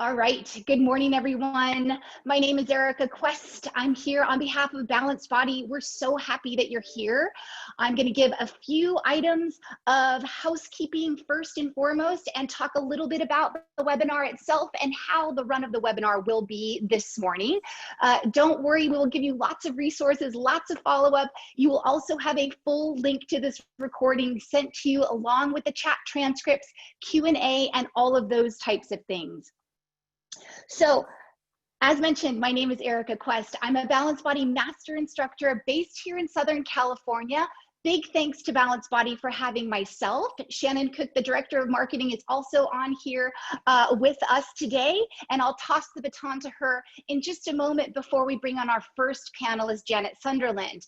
All right. Good morning, everyone. My name is Erica Quest. I'm here on behalf of Balanced Body. We're so happy that you're here. I'm going to give a few items of housekeeping first and foremost, and talk a little bit about the webinar itself and how the run of the webinar will be this morning. Don't worry, we will give you lots of resources, lots of follow-up. You will also have a full link to this recording sent to you along with the chat transcripts, Q&A, and all of those types of things. So, as mentioned, my name is Erica Quest. I'm a Balanced Body Master Instructor based here in Southern California. Big thanks to Balanced Body for having myself. Chanin Cook, the Director of Marketing, is also on here with us today, and I'll toss the baton to her in just a moment before we bring on our first panelist, Janet Sunderland.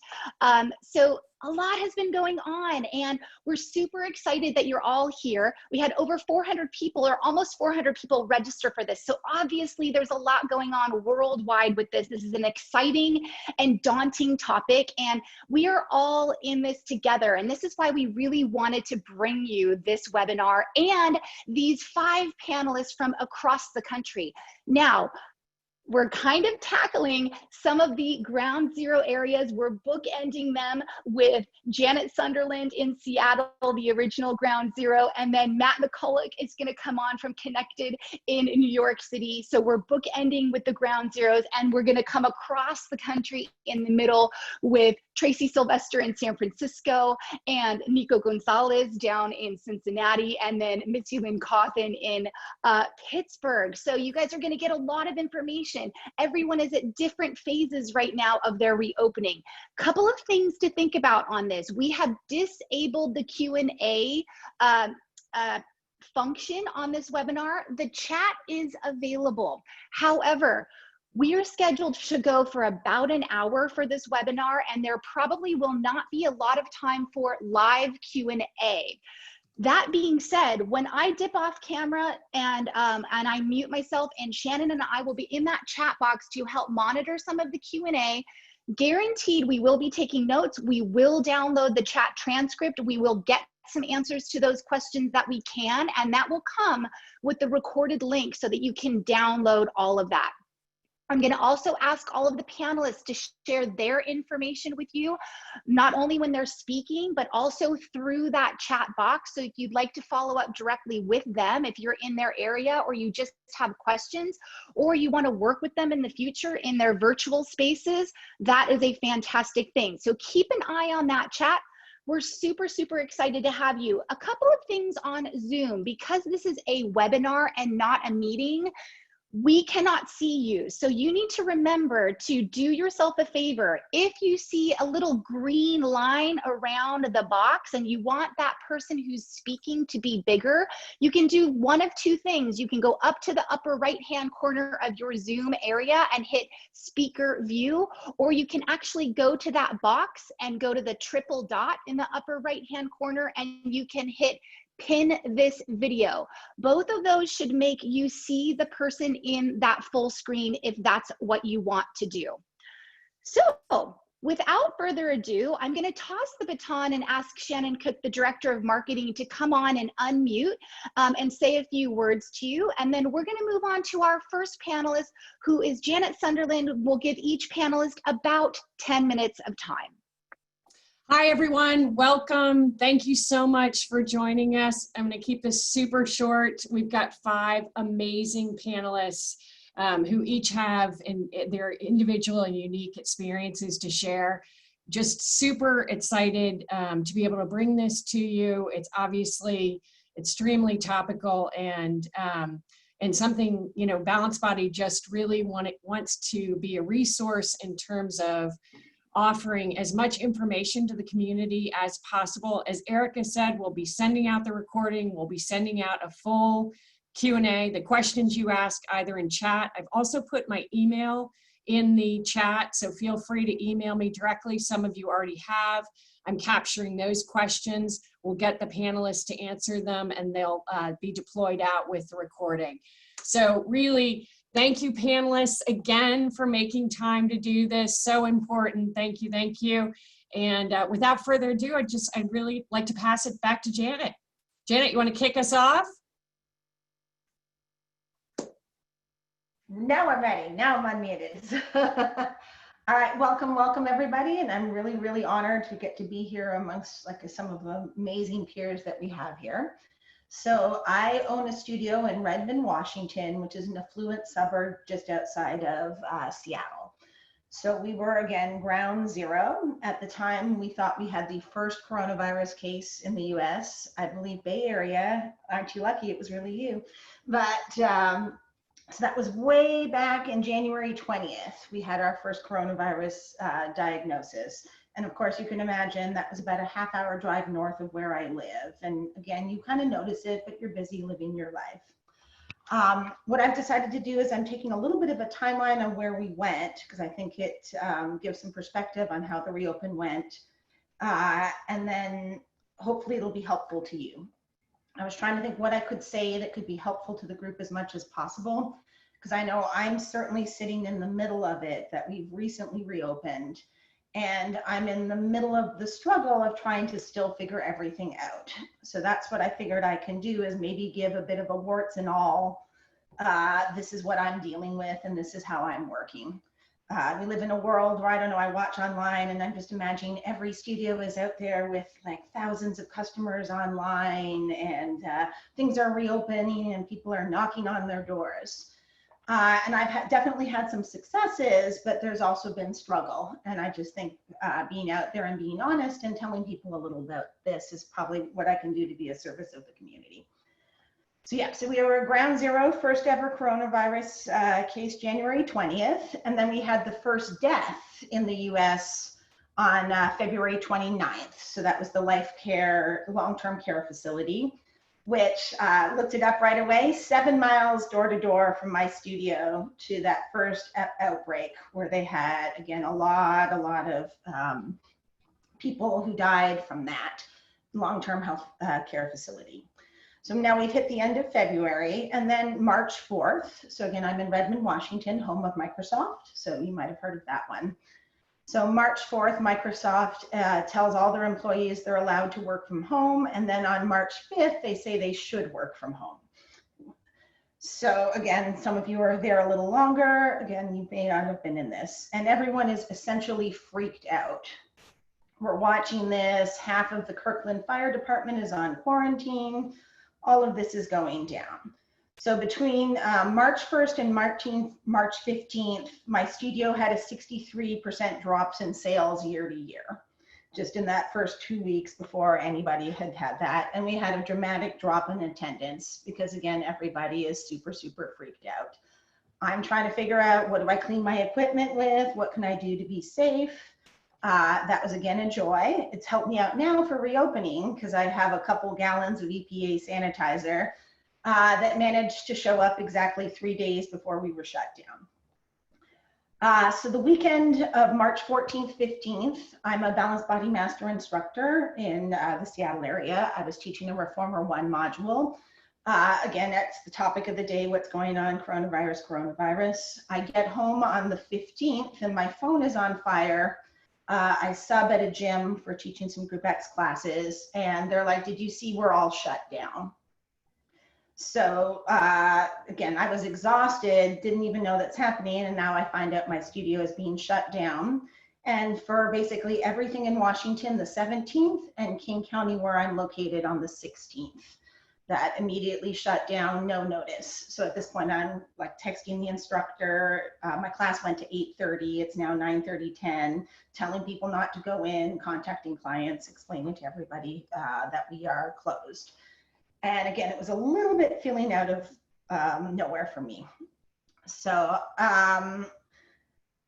So a lot has been going on, and we're super excited that you're all here. We had over 400 people, or almost 400 people, register for this. So obviously there's a lot going on worldwide with this. This is an exciting and daunting topic, and we are all in this together. And this is why we really wanted to bring you this webinar and these 5 panelists from across the country. Now, we're kind of tackling some of the ground zero areas. We're bookending them with Janet Sunderland in Seattle, the original ground zero, and then Matt McCulloch is going to come on from Kinected in New York City. So we're bookending with the ground zeros, and we're going to come across the country in the middle with Tracey Sylvester in San Francisco and Nico Gonzalez down in Cincinnati, and then Misty and Cauthen in Pittsburgh. So you guys are going to get a lot of information. Everyone is at different phases right now of their reopening. Couple of things to think about on this. We have disabled the Q&A function on this webinar. The chat is available. However, we are scheduled to go for about an hour for this webinar, and there probably will not be a lot of time for live Q&A. That being said, when I dip off camera and I mute myself, and Shannon and I will be in that chat box to help monitor some of the Q&A, guaranteed we will be taking notes. We will download the chat transcript. We will get some answers to those questions that we can, and that will come with the recorded link so that you can download all of that. I'm going to also ask all of the panelists to share their information with you, not only when they're speaking, but also through that chat box. So if you'd like to follow up directly with them, if you're in their area, or you just have questions, or you want to work with them in the future in their virtual spaces, that is a fantastic thing. So keep an eye on that chat. We're super, super excited to have you. A couple of things on Zoom, because this is a webinar and not a meeting, we cannot see you. So you need to remember to do yourself a favor. If you see a little green line around the box and you want that person who's speaking to be bigger, you can do one of 2 things. You can go up to the upper right-hand corner of your Zoom area and hit speaker view, or you can actually go to that box and go to the triple dot in the upper right-hand corner, and you can hit pin this video. Both of those should make you see the person in that full screen if that's what you want to do. So without further ado, I'm going to toss the baton and ask Chanin Cook, the Director of Marketing, to come on and unmute and say a few words to you. And then we're going to move on to our first panelist, who is Janet Sunderland. We'll give each panelist about 10 minutes of time. Hi, everyone. Welcome. Thank you so much for joining us. I'm going to keep this super short. We've got 5 amazing panelists who each have their individual and unique experiences to share. Just super excited to be able to bring this to you. It's obviously extremely topical, and something, you know, Balanced Body just really wants to be a resource in terms of offering as much information to the community as possible. As Erica said, we'll be sending out the recording. We'll be sending out a full Q&A, the questions you ask either in chat. I've also put my email in the chat, so feel free to email me directly. Some of you already have. I'm capturing those questions. We'll get the panelists to answer them, and they'll be deployed out with the recording. So really, thank you, panelists, again, for making time to do this. So important. Thank you, thank you. And without further ado, I'd really like to pass it back to Janet. Janet, you want to kick us off? Now I'm ready. Now I'm unmuted. All right, welcome everybody. And I'm really honored to get to be here amongst some of the amazing peers that we have here. So I own a studio in Redmond, Washington, which is an affluent suburb just outside of Seattle. So we were, again, ground zero. At the time, we thought we had the first coronavirus case in the US. I believe Bay Area. Aren't you lucky? It was really you. But so that was way back in January 20th. We had our first coronavirus diagnosis. And of course, you can imagine that was about a half-hour drive north of where I live. And again, you kind of notice it, but you're busy living your life. What I've decided to do is I'm taking a little bit of a timeline on where we went, because I think it gives some perspective on how the reopen went. And then hopefully it'll be helpful to you. I was trying to think what I could say that could be helpful to the group as much as possible, because I know I'm certainly sitting in the middle of it, that we've recently reopened, and I'm in the middle of the struggle of trying to still figure everything out. So that's what I figured I can do, is maybe give a bit of a warts and all. This is what I'm dealing with, and this is how I'm working. We live in a world where, I don't know, I watch online and I'm just imagining every studio is out there with like thousands of customers online, and things are reopening and people are knocking on their doors. And I've definitely had some successes, but there's also been struggle. And I just think being out there and being honest and telling people a little about this is probably what I can do to be a service of the community. So yeah, so we were ground zero, first ever coronavirus case January 20th. And then we had the first death in the US on February 29th. So that was the Life Care long-term care facility, which looked it up right away, 7 miles door to door from my studio to that first outbreak, where they had, again, a lot of people who died from that long-term health care facility. So now we've hit the end of February, and then March 4th. So again, I'm in Redmond, Washington, home of Microsoft. So you might have heard of that one. So March 4th, Microsoft tells all their employees they're allowed to work from home. And then on March 5th, they say they should work from home. So again, some of you are there a little longer. Again, you may not have been in this. And everyone is essentially freaked out. We're watching this. Half of the Kirkland Fire Department is on quarantine. All of this is going down. So between March 1st and March 15th, my studio had a 63% drops in sales year to year, just in that first 2 weeks before anybody had had that. And we had a dramatic drop in attendance because, again, everybody is super freaked out. I'm trying to figure out, what do I clean my equipment with? What can I do to be safe? That was, again, a joy. It's helped me out now for reopening, because I have a couple gallons of EPA sanitizer that managed to show up exactly 3 days before we were shut down. So the weekend of March 14th, 15th, I'm a Balanced Body Master instructor in the Seattle area. I was teaching a Reformer 1 module. Again, that's the topic of the day, what's going on, coronavirus. I get home on the 15th and my phone is on fire. I sub at a gym for teaching some Group X classes, and they're like, did you see we're all shut down? So again, I was exhausted, didn't even know that's happening, and now I find out my studio is being shut down. And for basically everything in Washington, the 17th, and King County, where I'm located, on the 16th. That immediately shut down, no notice. So at this point, I'm like texting the instructor. My class went to 8:30. It's now 9:30, 10, telling people not to go in, contacting clients, explaining to everybody that we are closed. And again, it was a little bit feeling out of nowhere for me. So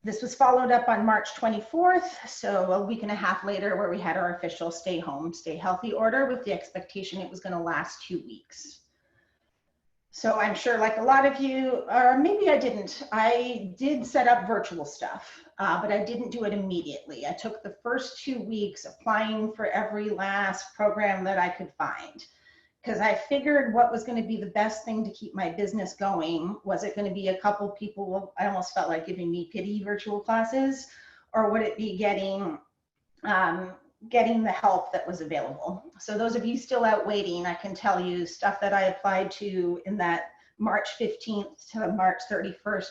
this was followed up on March 24th, so a week and a half later, where we had our official stay home, stay healthy order, with the expectation it was going to last 2 weeks. So I'm sure, like a lot of you, or maybe I didn't, I did set up virtual stuff, but I didn't do it immediately. I took the first 2 weeks applying for every last program that I could find, because I figured what was going to be the best thing to keep my business going. Was it going to be a couple people, I almost felt like giving me pity virtual classes, or would it be getting the help that was available? So those of you still out waiting, I can tell you stuff that I applied to in that March 15th to March 31st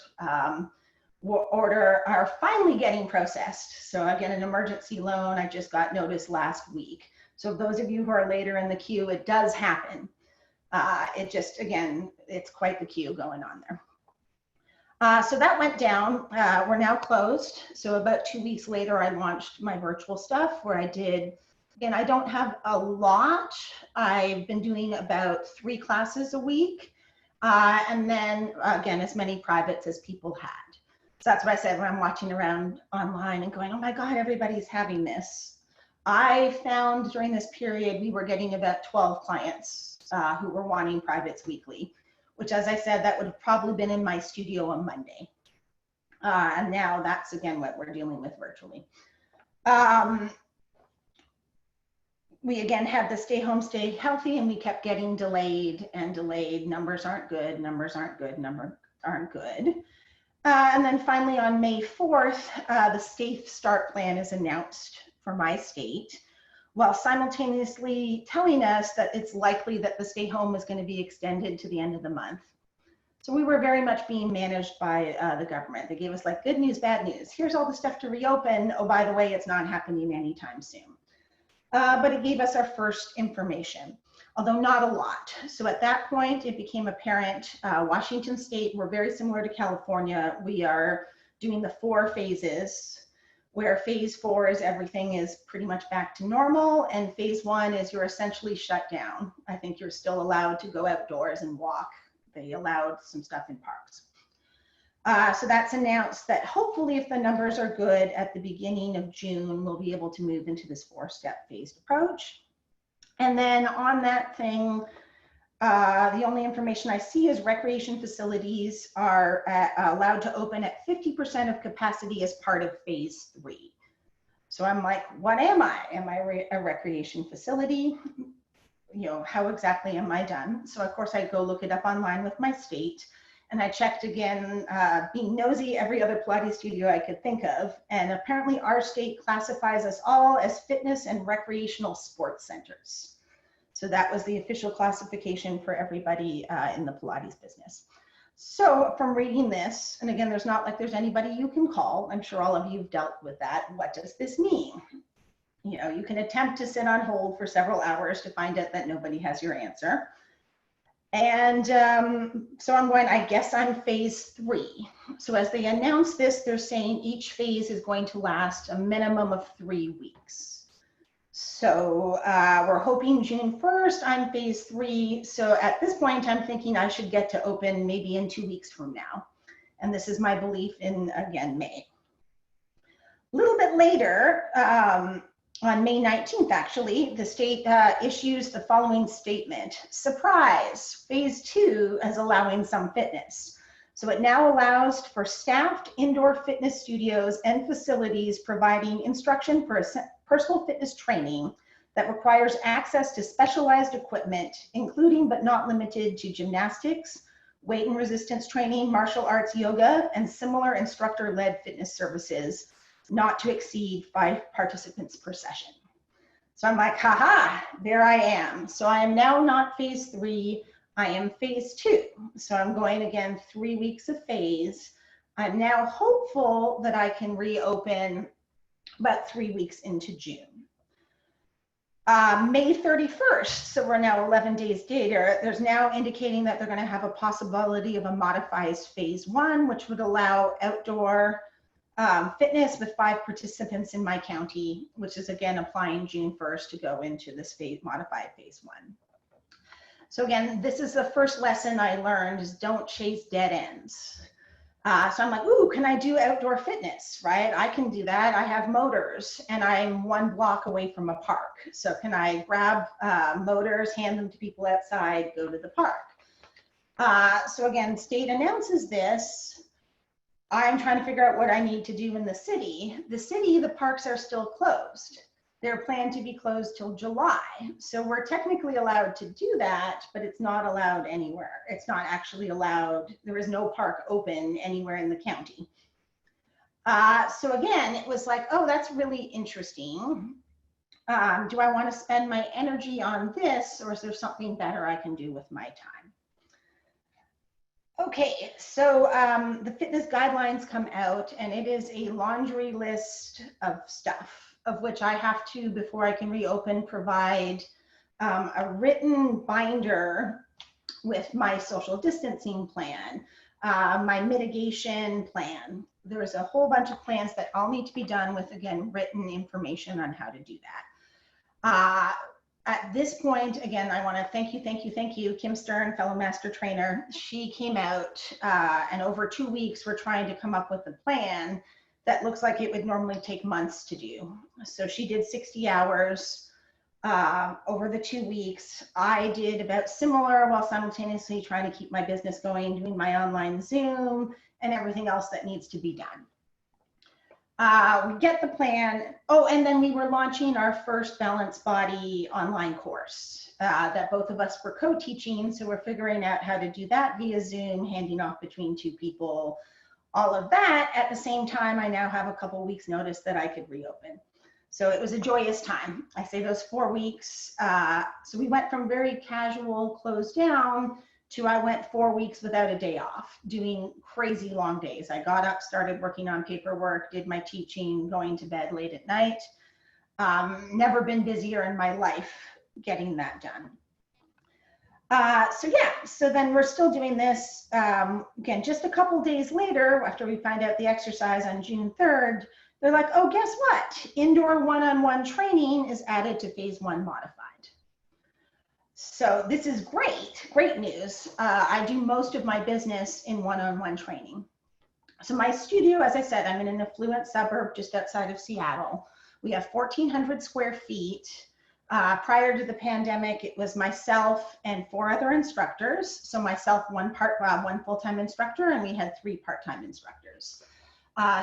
order are finally getting processed. So again, an emergency loan, I just got notice last week. So those of you who are later in the queue, it does happen. It just, again, it's quite the queue going on there. So that went down. We're now closed. So about 2 weeks later, I launched my virtual stuff where I did, again, I don't have a lot. I've been doing about 3 classes a week. And then again, as many privates as people had. So that's what I said when I'm watching around online and going, oh my God, everybody's having this. I found during this period, we were getting about 12 clients who were wanting privates weekly, which, as I said, that would have probably been in my studio on Monday. And now that's, again, what we're dealing with virtually. We, again, had the stay home, stay healthy, and we kept getting delayed and delayed. Numbers aren't good, numbers aren't good, numbers aren't good. And then finally on May 4th, the Safe Start Plan is announced for my state, while simultaneously telling us that it's likely that the stay home is going to be extended to the end of the month. So we were very much being managed by the government. They gave us like good news, bad news. Here's all the stuff to reopen. Oh, by the way, it's not happening anytime soon. But it gave us our first information, although not a lot. So at that point, it became apparent, Washington State, we're very similar to California. We are doing the 4 phases, where phase 4 is everything is pretty much back to normal, and phase 1 is you're essentially shut down. I think you're still allowed to go outdoors and walk. They allowed some stuff in parks. So that's announced that hopefully if the numbers are good at the beginning of June, we'll be able to move into this 4-step phased approach. And then on that thing, the only information I see is recreation facilities are allowed to open at 50% of capacity as part of phase 3. So I'm like, what am I? Am I a recreation facility? You know, how exactly am I done? So of course I go look it up online with my state. And I checked again, being nosy, every other Pilates studio I could think of. And apparently our state classifies us all as fitness and recreational sports centers. So that was the official classification for everybody in the Pilates business. So from reading this, and again, there's not like there's anybody you can call. I'm sure all of you have dealt with that. What does this mean? You know, you can attempt to sit on hold for several hours to find out that nobody has your answer. And so I'm going, I guess I'm phase 3. So as they announce this, they're saying each phase is going to last a minimum of 3 weeks. So we're hoping June 1st, I'm phase 3. So at this point, I'm thinking I should get to open maybe in 2 weeks from now. And this is my belief in, again, May. A little bit later, on May 19th, actually, the state issues the following statement. Surprise, phase 2 is allowing some fitness. So it now allows for staffed indoor fitness studios and facilities providing instruction for personal fitness training that requires access to specialized equipment, including but not limited to gymnastics, weight and resistance training, martial arts, yoga, and similar instructor-led fitness services, not to exceed 5 participants per session. So I'm like, haha, there I am. So I am now not phase 3, I am phase 2. So I'm going again 3 weeks of phase. I'm now hopeful that I can reopen about 3 weeks into June. May 31st, so we're now 11 days later, there's now indicating that they're going to have a possibility of a modified phase 1, which would allow outdoor fitness with 5 participants in my county, which is again applying June 1st to go into this modified phase 1. So again, this is the first lesson I learned is don't chase dead ends. So I'm like, ooh, can I do outdoor fitness, right? I can do that. I have motors and I'm 1 block away from a park. So can I grab motors, hand them to people outside, go to the park? So again, state announces this. I'm trying to figure out what I need to do in the city. The parks are still closed. They're planned to be closed till July. So we're technically allowed to do that, but it's not allowed anywhere. It's not actually allowed. There is no park open anywhere in the county. So again, it was like, oh, that's really interesting. Do I want to spend my energy on this, or is there something better I can do with my time? Okay, so the fitness guidelines come out, and it is a laundry list of stuff, of which I have to, before I can reopen, provide a written binder with my social distancing plan, my mitigation plan. There's a whole bunch of plans that all need to be done with, again, written information on how to do that. At this point, again, I want to thank you, Kim Stern, fellow master trainer. She came out, and over 2 weeks, we're trying to come up with a plan that looks like it would normally take months to do. So she did 60 hours over the 2 weeks. I did about similar while simultaneously trying to keep my business going, doing my online Zoom and everything else that needs to be done. We get the plan. Oh, and then we were launching our first Balanced Body online course that both of us were co-teaching. So we're figuring out how to do that via Zoom, handing off between 2 people, all of that. At the same time, I now have a couple weeks notice that I could reopen. So it was a joyous time. I say those 4 weeks. So we went from very casual, closed down, to I went 4 weeks without a day off, doing crazy long days. I got up, started working on paperwork, did my teaching, going to bed late at night. Never been busier in my life getting that done. So yeah, so then we're still doing this. Again, just a couple days later, after we find out the exercise on June 3rd, they're like, oh, guess what? Indoor one-on-one training is added to phase 1 modified. So this is great news. I do most of my business in one-on-one training. So my studio, as I said, I'm in an affluent suburb just outside of Seattle. We have 1,400 square feet. Prior to the pandemic, it was myself and 4 other instructors. So myself, one full-time instructor, and we had 3 part-time instructors.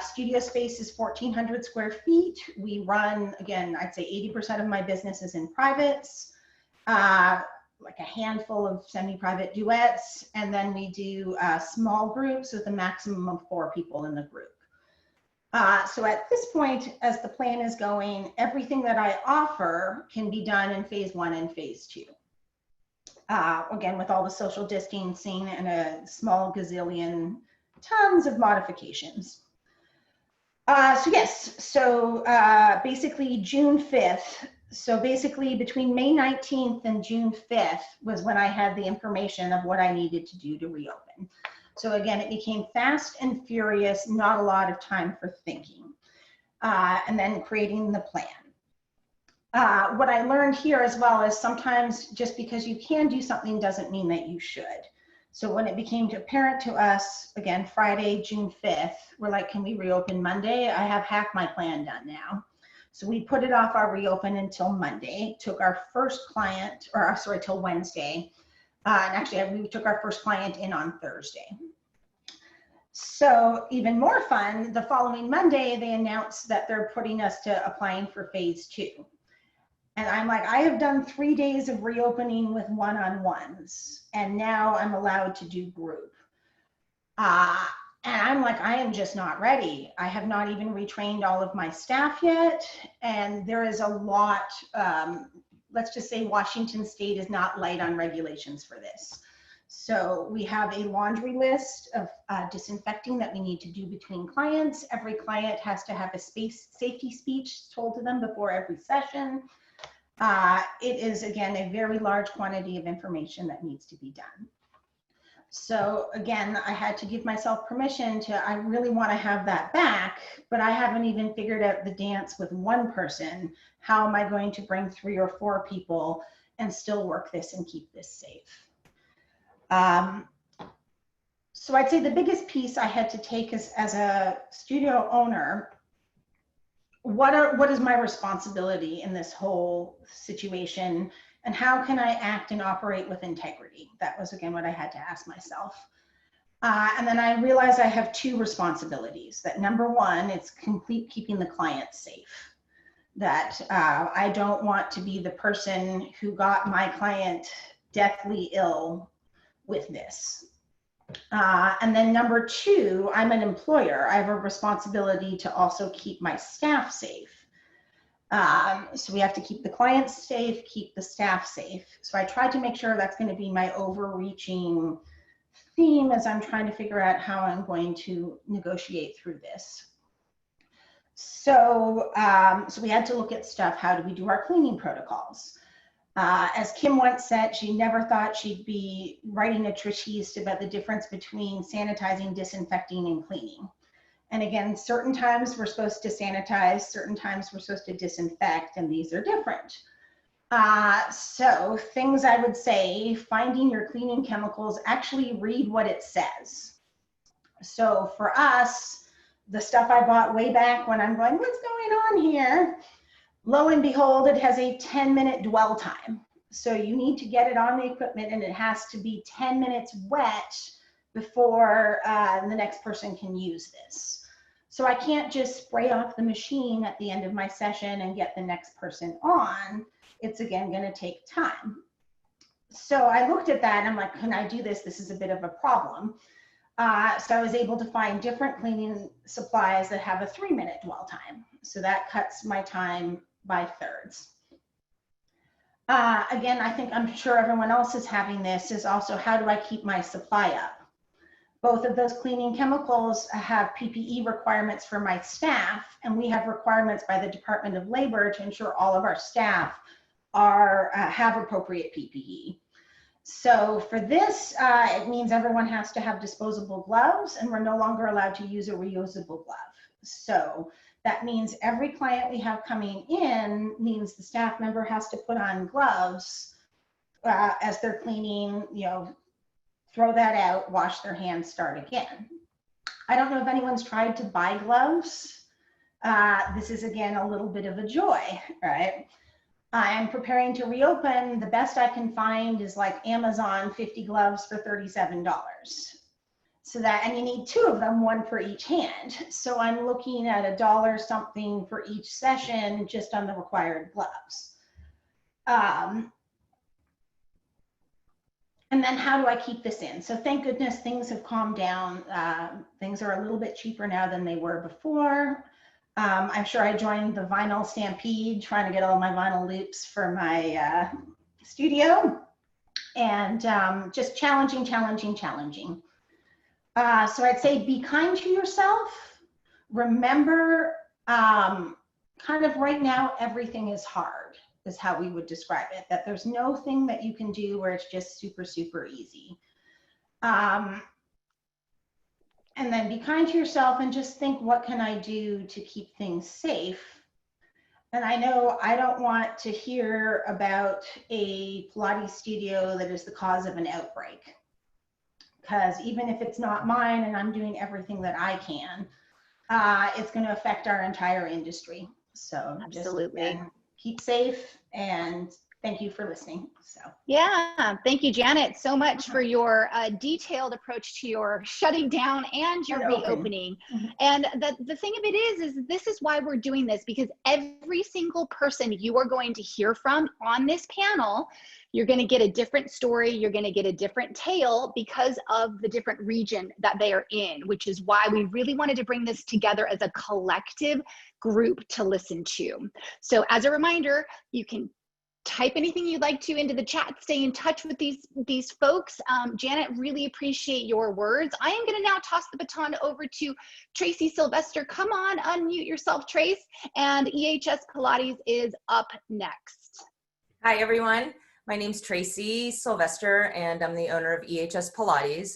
Studio space is 1,400 square feet. We run, again, I'd say 80% of my business is in privates. Like a handful of semi-private duets, and then we do small groups with a maximum of 4 people in the group. So at this point, as the plan is going, everything that I offer can be done in phase 1 and phase 2. Again, with all the social distancing and a small gazillion tons of modifications. So yes, so basically June 5th, so basically between May 19th and June 5th was when I had the information of what I needed to do to reopen. So again, it became fast and furious, not a lot of time for thinking, and then creating the plan. What I learned here as well is sometimes just because you can do something doesn't mean that you should. So when it became apparent to us, again, Friday, June 5th, we're like, can we reopen Monday? I have half my plan done now. So we put it off our reopen until Monday, took our first client, or sorry, till Wednesday. And actually we took our first client in on Thursday. So even more fun, the following Monday, they announced that they're putting us to applying for phase 2. And I'm like, I have done 3 days of reopening with one-on-ones, and now I'm allowed to do group. And I'm like, I am just not ready. I have not even retrained all of my staff yet. And there is a lot, let's just say Washington State is not light on regulations for this. So we have a laundry list of disinfecting that we need to do between clients. Every client has to have a safety speech told to them before every session. It is, again, a very large quantity of information that needs to be done. So again, I had to give myself permission to, I really want to have that back, but I haven't even figured out the dance with one person. How am I going to bring 3 or 4 people and still work this and keep this safe? So I'd say the biggest piece I had to take as a studio owner, what is my responsibility in this whole situation? And how can I act and operate with integrity? That was, again, what I had to ask myself. And then I realized I have 2 responsibilities. That number 1, it's keeping the client safe. That I don't want to be the person who got my client deathly ill with this. And then number 2, I'm an employer. I have a responsibility to also keep my staff safe. So we have to keep the clients safe, keep the staff safe. So I tried to make sure that's going to be my overreaching theme as I'm trying to figure out how I'm going to negotiate through this. So, so we had to look at stuff. How do we do our cleaning protocols? As Kim once said, she never thought she'd be writing a treatise about the difference between sanitizing, disinfecting, and cleaning. And again, certain times we're supposed to sanitize, certain times we're supposed to disinfect, and these are different. So things I would say, finding your cleaning chemicals, actually read what it says. So for us, the stuff I bought way back when I'm going, what's going on here? Lo and behold, it has a 10-minute dwell time. So you need to get it on the equipment and it has to be 10 minutes wet before the next person can use this. So I can't just spray off the machine at the end of my session and get the next person on. It's again going to take time. So I looked at that and I'm like, can I do this? This is a bit of a problem. So I was able to find different cleaning supplies that have a 3-minute dwell time. So that cuts my time by thirds. Again, I'm sure everyone else is having this, is also how do I keep my supply up? Both of those cleaning chemicals have PPE requirements for my staff, and we have requirements by the Department of Labor to ensure all of our staff have appropriate PPE. So for this, it means everyone has to have disposable gloves, and we're no longer allowed to use a reusable glove. So that means every client we have coming in means the staff member has to put on gloves as they're cleaning, throw that out, wash their hands, start again. I don't know if anyone's tried to buy gloves. This is, again, a little bit of a joy, right? I'm preparing to reopen. The best I can find is like Amazon 50 gloves for $37. So that, and you need 2 of them, 1 for each hand. So I'm looking at $1 something for each session just on the required gloves. And then how do I keep this in? So thank goodness things have calmed down. Things are a little bit cheaper now than they were before. I'm sure I joined the vinyl stampede trying to get all my vinyl loops for my studio, and just challenging. So I'd say be kind to yourself. Remember, kind of right now, everything is hard, is how we would describe it, that there's no thing that you can do where it's just super, super easy. And then be kind to yourself and just think, what can I do to keep things safe? And I know I don't want to hear about a Pilates studio that is the cause of an outbreak, because even if it's not mine and I'm doing everything that I can, it's going to affect our entire industry. So absolutely, just keep safe, and thank you for listening. So yeah, thank you, Janet, so much for your detailed approach to your shutting down and your reopening. And the thing of it is this is why we're doing this, because every single person you are going to hear from on this panel, you're going to get a different story, you're going to get a different tale because of the different region that they are in, which is why we really wanted to bring this together as a collective group to listen to. So as a reminder, you can type anything you'd like to into the chat, stay in touch with these folks. Janet, really appreciate your words. I am gonna now toss the baton over to Tracey Sylvester. Come on, unmute yourself, Trace, and EHS Pilates is up next. Hi, everyone. My name's Tracey Sylvester, and I'm the owner of EHS Pilates.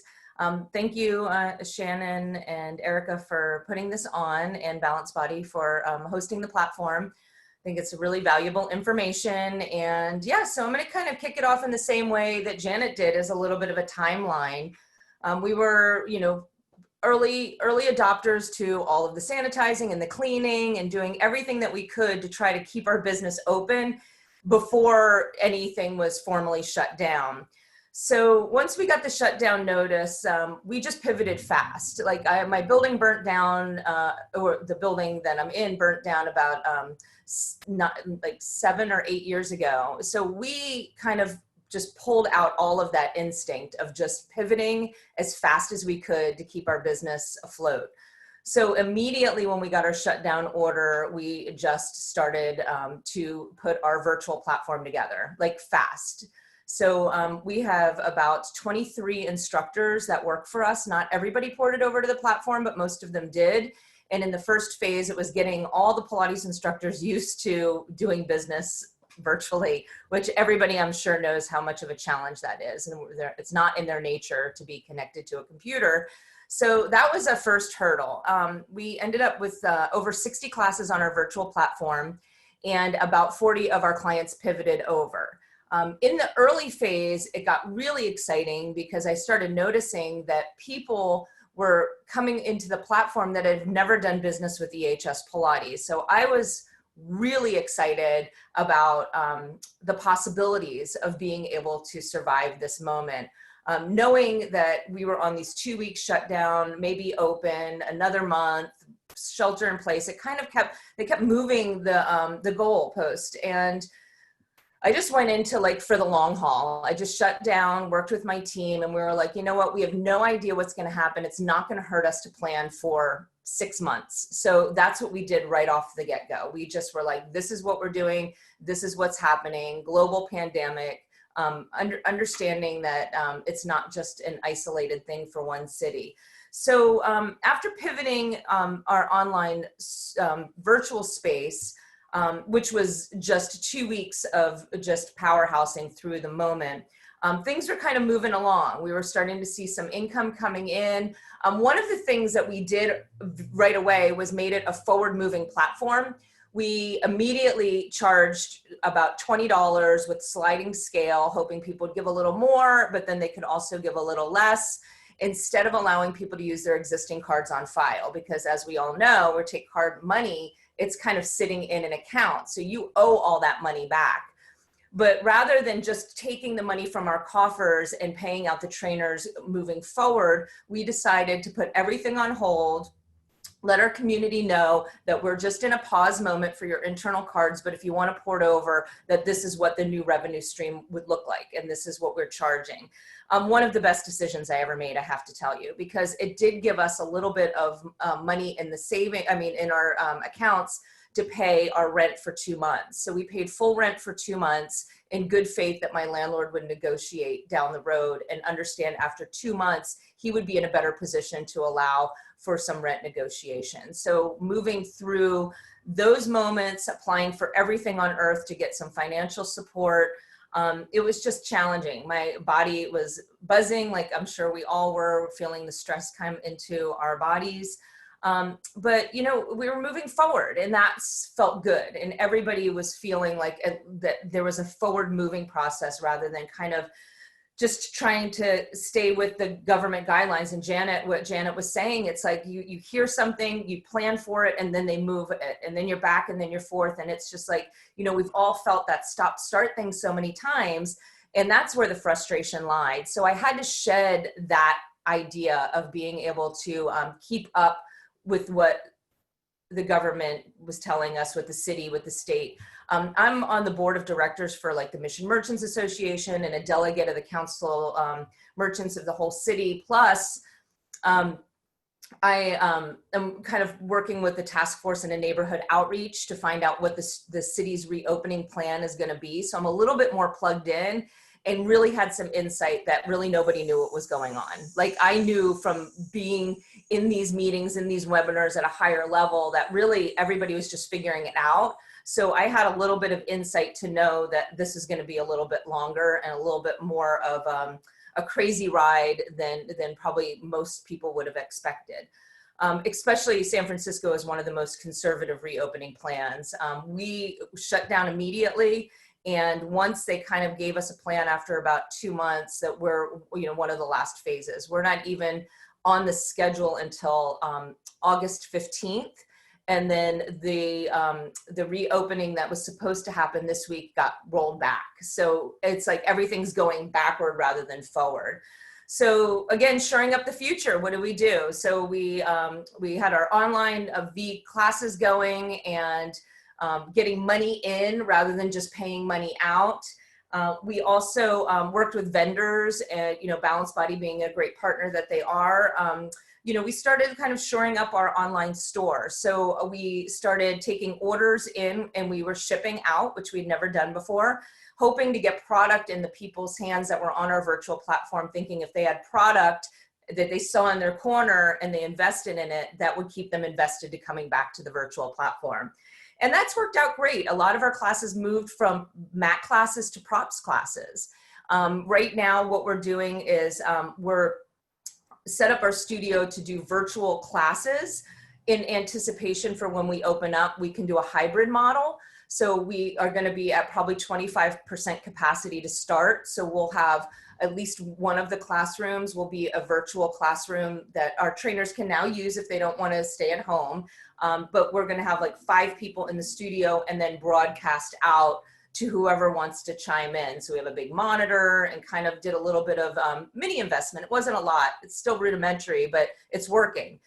Thank you, Shannon and Erica, for putting this on, and Balanced Body for hosting the platform. I think it's really valuable information. And yeah, so I'm going to kind of kick it off in the same way that Janet did, as a little bit of a timeline. We were, early adopters to all of the sanitizing and the cleaning and doing everything that we could to try to keep our business open before anything was formally shut down. So once we got the shutdown notice, we just pivoted fast. Like my building burnt down, or the building that I'm in burnt down about not like 7 or 8 years ago. So we kind of just pulled out all of that instinct of just pivoting as fast as we could to keep our business afloat. So immediately when we got our shutdown order, we just started to put our virtual platform together, like fast. So we have about 23 instructors that work for us. Not everybody ported over to the platform, but most of them did. And in the first phase, it was getting all the Pilates instructors used to doing business virtually, which everybody I'm sure knows how much of a challenge that is. And it's not in their nature to be connected to a computer. So that was a first hurdle. We ended up with over 60 classes on our virtual platform, and about 40 of our clients pivoted over. In the early phase, it got really exciting because I started noticing that people were coming into the platform that had never done business with EHS Pilates. So I was really excited about the possibilities of being able to survive this moment. Knowing that we were on these 2-week shutdown, maybe open another month, shelter in place, it kind of kept moving the goalpost. And I just went into like for the long haul. I just shut down, worked with my team, and we were like, you know what? We have no idea what's going to happen. It's not going to hurt us to plan for 6 months. So that's what we did right off the get-go. We just were like, this is what we're doing. This is what's happening. Global pandemic, understanding that it's not just an isolated thing for one city. So after pivoting our online virtual space, which was just 2 weeks of just powerhousing through the moment, things were kind of moving along. We were starting to see some income coming in. One of the things that we did right away was made it a forward-moving platform. We immediately charged about $20 with sliding scale, hoping people would give a little more, but then they could also give a little less, instead of allowing people to use their existing cards on file. Because as we all know, we take card money, it's kind of sitting in an account. So you owe all that money back. But rather than just taking the money from our coffers and paying out the trainers moving forward, we decided to put everything on hold, let our community know that we're just in a pause moment for your internal cards, but if you want to port over, that this is what the new revenue stream would look like, and this is what we're charging. One of the best decisions I ever made, I have to tell you, because it did give us a little bit of money in the in our accounts to pay our rent for 2 months. So we paid full rent for 2 months in good faith that my landlord would negotiate down the road and understand after 2 months, he would be in a better position to allow for some rent negotiation. So moving through those moments, applying for everything on earth to get some financial support, it was just challenging. My body was buzzing, like I'm sure we all were, feeling the stress come into our bodies. But, you know, we were moving forward, and that felt good. And everybody was feeling like that there was a forward moving process rather than kind of just trying to stay with the government guidelines. And what Janet was saying, it's like you hear something, you plan for it, and then they move it, and then you're back, and then you're forth. And it's just like, you know, we've all felt that stop-start thing so many times, and that's where the frustration lied. So I had to shed that idea of being able to keep up with what the government was telling us, with the city, with the state. I'm on the board of directors for like the Mission Merchants Association and a delegate of the Council Merchants of the whole city. Plus, I am kind of working with the task force and a neighborhood outreach to find out what the city's reopening plan is going to be. So I'm a little bit more plugged in, and really had some insight that really nobody knew what was going on. Like I knew from being in these meetings, in these webinars at a higher level, that really everybody was just figuring it out. So I had a little bit of insight to know that this is going to be a little bit longer and a little bit more of a crazy ride than probably most people would have expected. Especially San Francisco is one of the most conservative reopening plans. We shut down immediately. And once they kind of gave us a plan after about 2 months that we're, you know, one of the last phases. We're not even on the schedule until August 15th. And then the reopening that was supposed to happen this week got rolled back. So it's like everything's going backward rather than forward. So again, shoring up the future, what do we do? So we had our online V classes going and getting money in rather than just paying money out. We also worked with vendors, and, you know, Balanced Body being a great partner that they are. You know, we started kind of shoring up our online store. So we started taking orders in and we were shipping out, which we'd never done before, hoping to get product in the people's hands that were on our virtual platform, thinking if they had product that they saw in their corner and they invested in it, that would keep them invested to coming back to the virtual platform. And that's worked out great. A lot of our classes moved from mat classes to props classes. Right now, what we're doing is we're set up our studio to do virtual classes in anticipation for when we open up, we can do a hybrid model. So we are going to be at probably 25% capacity to start. So we'll have at least one of the classrooms will be a virtual classroom that our trainers can now use if they don't want to stay at home. But we're going to have like 5 people in the studio and then broadcast out to whoever wants to chime in. So we have a big monitor and kind of did a little bit of mini investment. It wasn't a lot. It's still rudimentary, but it's working.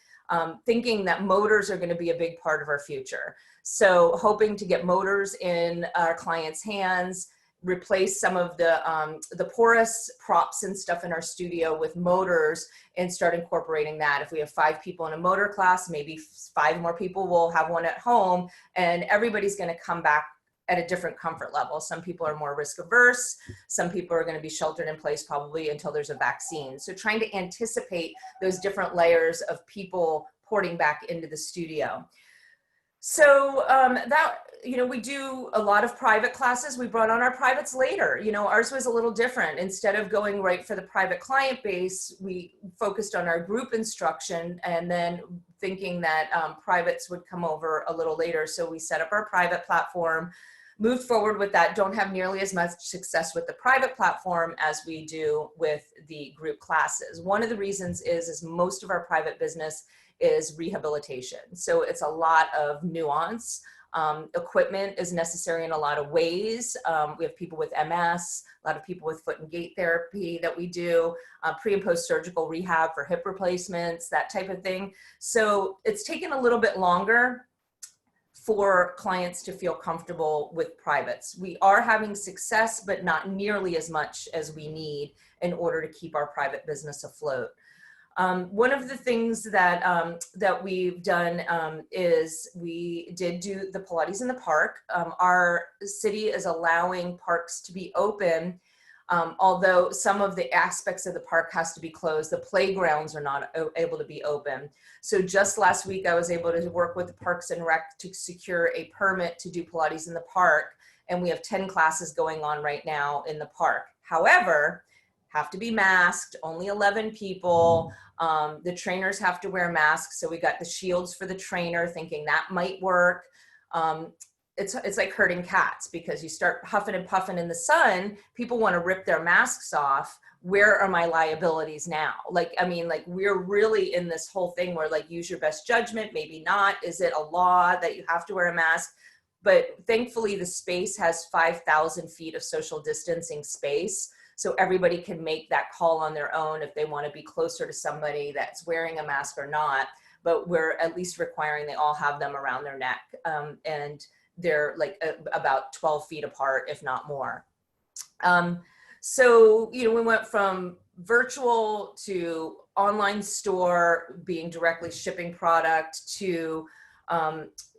Thinking that motors are going to be a big part of our future. So hoping to get motors in our clients' hands, replace some of the porous props and stuff in our studio with motors and start incorporating that. If we have 5 people in a motor class, maybe 5 more people will have one at home, and everybody's going to come back at a different comfort level. Some people are more risk averse. Some people are going to be sheltered in place probably until there's a vaccine. So trying to anticipate those different layers of people porting back into the studio. So that, you know, we do a lot of private classes. We brought on our privates later. You know, ours was a little different. Instead of going right for the private client base, we focused on our group instruction and then thinking that privates would come over a little later. So we set up our private platform, moved forward with that. Don't have nearly as much success with the private platform as we do with the group classes. One of the reasons is most of our private business is rehabilitation. So it's a lot of nuance. Equipment is necessary in a lot of ways. We have people with MS, a lot of people with foot and gait therapy that we do, pre and post surgical rehab for hip replacements, that type of thing. So it's taken a little bit longer for clients to feel comfortable with privates. We are having success, but not nearly as much as we need in order to keep our private business afloat. One of the things that that we've done is we did do the Pilates in the park. Our city is allowing parks to be open, although some of the aspects of the park has to be closed. The playgrounds are not able to be open. So just last week, I was able to work with the Parks and Rec to secure a permit to do Pilates in the park. And we have 10 classes going on right now in the park. However, have to be masked, only 11 people. The trainers have to wear masks. So we got the shields for the trainer, thinking that might work. It's like herding cats, because you start huffing and puffing in the sun, people want to rip their masks off. Where are my liabilities now? Like, I mean, like, we're really in this whole thing where, like, use your best judgment, maybe not. Is it a law that you have to wear a mask? But thankfully the space has 5,000 feet of social distancing space. So everybody can make that call on their own if they want to be closer to somebody that's wearing a mask or not. But we're at least requiring they all have them around their neck. And they're like about 12 feet apart, if not more. So, you know, we went from virtual to online store, being directly shipping product, to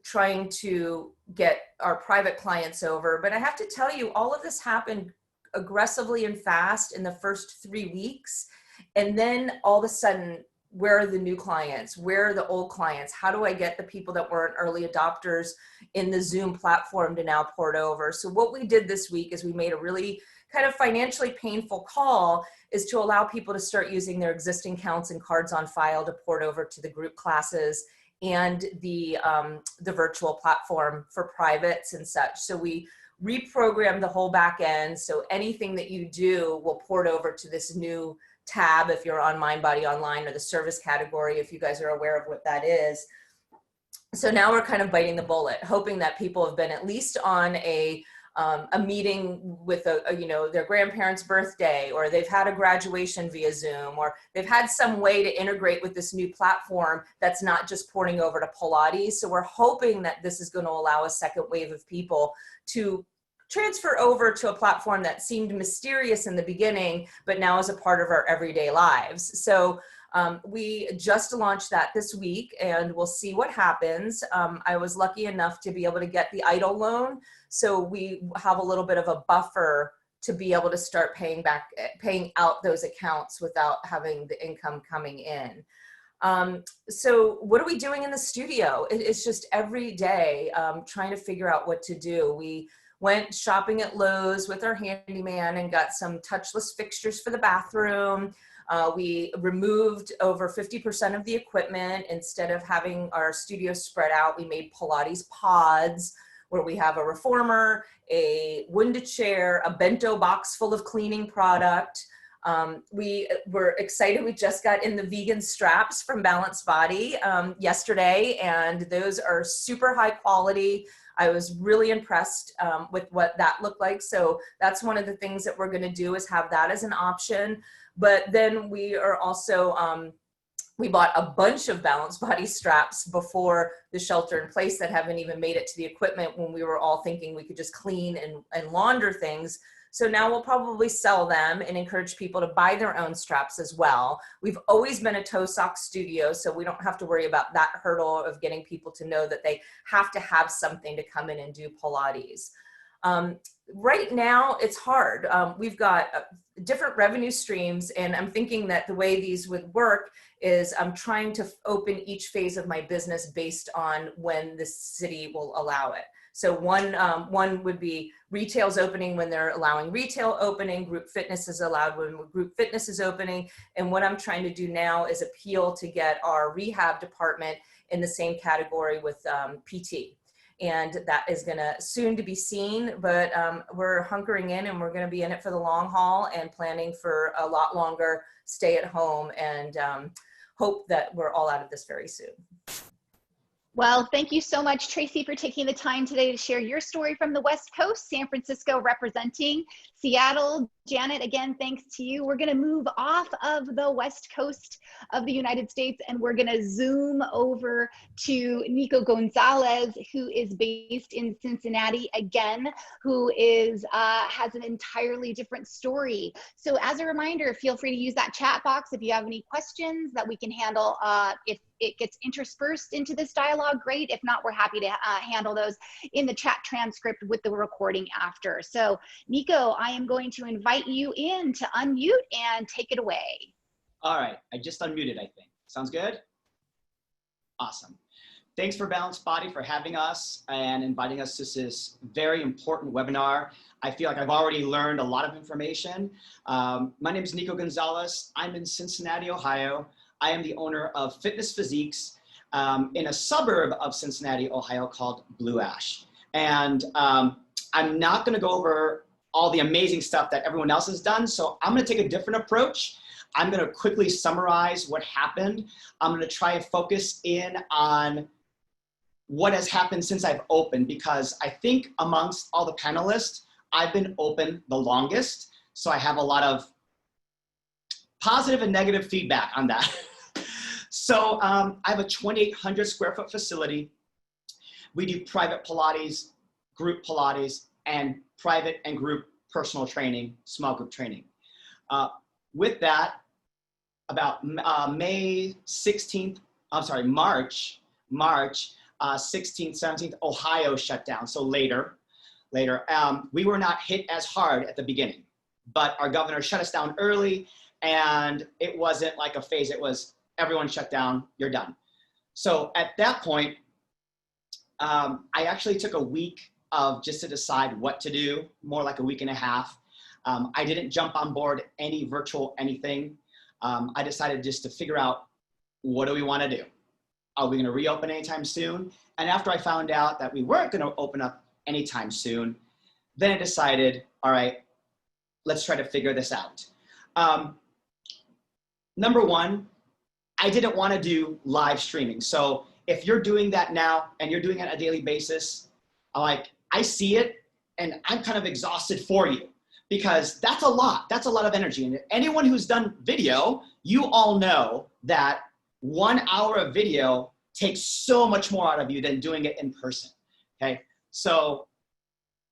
trying to get our private clients over. But I have to tell you, all of this happened aggressively and fast in the first 3 weeks. And then all of a sudden, where are the new clients? Where are the old clients? How do I get the people that weren't early adopters in the Zoom platform to now port over? So what we did this week is we made a really kind of financially painful call, is to allow people to start using their existing accounts and cards on file to port over to the group classes and the virtual platform for privates and such. So we reprogrammed the whole back end. So anything that you do will port over to this new tab if you're on Mind Body Online, or the service category, if you guys are aware of what that is. So now we're kind of biting the bullet, hoping that people have been at least on a meeting with you know, their grandparents' birthday, or they've had a graduation via Zoom, or they've had some way to integrate with this new platform that's not just porting over to Pilates. So we're hoping that this is going to allow a second wave of people to transfer over to a platform that seemed mysterious in the beginning, but now is a part of our everyday lives. So we just launched that this week, and we'll see what happens. I was lucky enough to be able to get the EIDL loan, so we have a little bit of a buffer to be able to start paying out those accounts without having the income coming in. So what are we doing in the studio? It's just every day trying to figure out what to do. We went shopping at Lowe's with our handyman and got some touchless fixtures for the bathroom. We removed over 50% of the equipment. Instead of having our studio spread out, we made Pilates pods where we have a reformer, a wounded chair, a bento box full of cleaning product. We were excited. We just got in the vegan straps from Balanced Body yesterday, and those are super high quality. I was really impressed with what that looked like. So that's one of the things that we're gonna do, is have that as an option. But then we are also, we bought a bunch of Balanced Body straps before the shelter in place that haven't even made it to the equipment, when we were all thinking we could just clean and launder things. So now we'll probably sell them and encourage people to buy their own straps as well. We've always been a toe sock studio, so we don't have to worry about that hurdle of getting people to know that they have to have something to come in and do Pilates. Right now, it's hard. We've got different revenue streams, and I'm thinking that the way these would work is I'm trying to open each phase of my business based on when the city will allow it. So one would be retail's opening when they're allowing retail opening, group fitness is allowed when group fitness is opening. And what I'm trying to do now is appeal to get our rehab department in the same category with PT. And that is gonna soon to be seen, but we're hunkering in, and we're gonna be in it for the long haul and planning for a lot longer stay at home, and hope that we're all out of this very soon. Well, thank you so much, Tracey, for taking the time today to share your story from the West Coast, San Francisco representing Seattle. Janet, again, thanks to you. We're going to move off of the West Coast of the United States, and we're going to zoom over to Nico Gonzalez, who is based in Cincinnati, again, who is has an entirely different story. So as a reminder, feel free to use that chat box if you have any questions that we can handle. If it gets interspersed into this dialogue, great. If not, we're happy to handle those in the chat transcript with the recording after. So Nico, I am going to invite you in to unmute and take it away. All right, I just unmuted, I think. Sounds good? Awesome. Thanks for Balanced Body for having us and inviting us to this very important webinar. I feel like I've already learned a lot of information. My name is Nico Gonzalez. I'm in Cincinnati, Ohio. I am the owner of Fitness Physiques in a suburb of Cincinnati, Ohio called Blue Ash. And I'm not gonna go over all the amazing stuff that everyone else has done, so I'm gonna take a different approach. I'm gonna quickly summarize what happened. I'm gonna try and focus in on what has happened since I've opened, because I think amongst all the panelists, I've been open the longest, so I have a lot of positive and negative feedback on that. So I have a 2,800 square foot facility. We do private Pilates, group Pilates, and private and group personal training, small group training. With that, about March 16th, 16th, 17th, Ohio shut down. So later, we were not hit as hard at the beginning, but our governor shut us down early, and it wasn't like a phase. It was everyone shut down, you're done. So at that point, I actually took a week of just to decide what to do, more like a week and a half. I didn't jump on board any virtual anything. I decided just to figure out, what do we want to do? Are we going to reopen anytime soon? And after I found out that we weren't going to open up anytime soon, then I decided, all right, let's try to figure this out. Number one, I didn't want to do live streaming. So if you're doing that now and you're doing it on a daily basis, I see it and I'm kind of exhausted for you, because that's a lot. That's a lot of energy. And anyone who's done video, you all know that 1 hour of video takes so much more out of you than doing it in person. Okay. So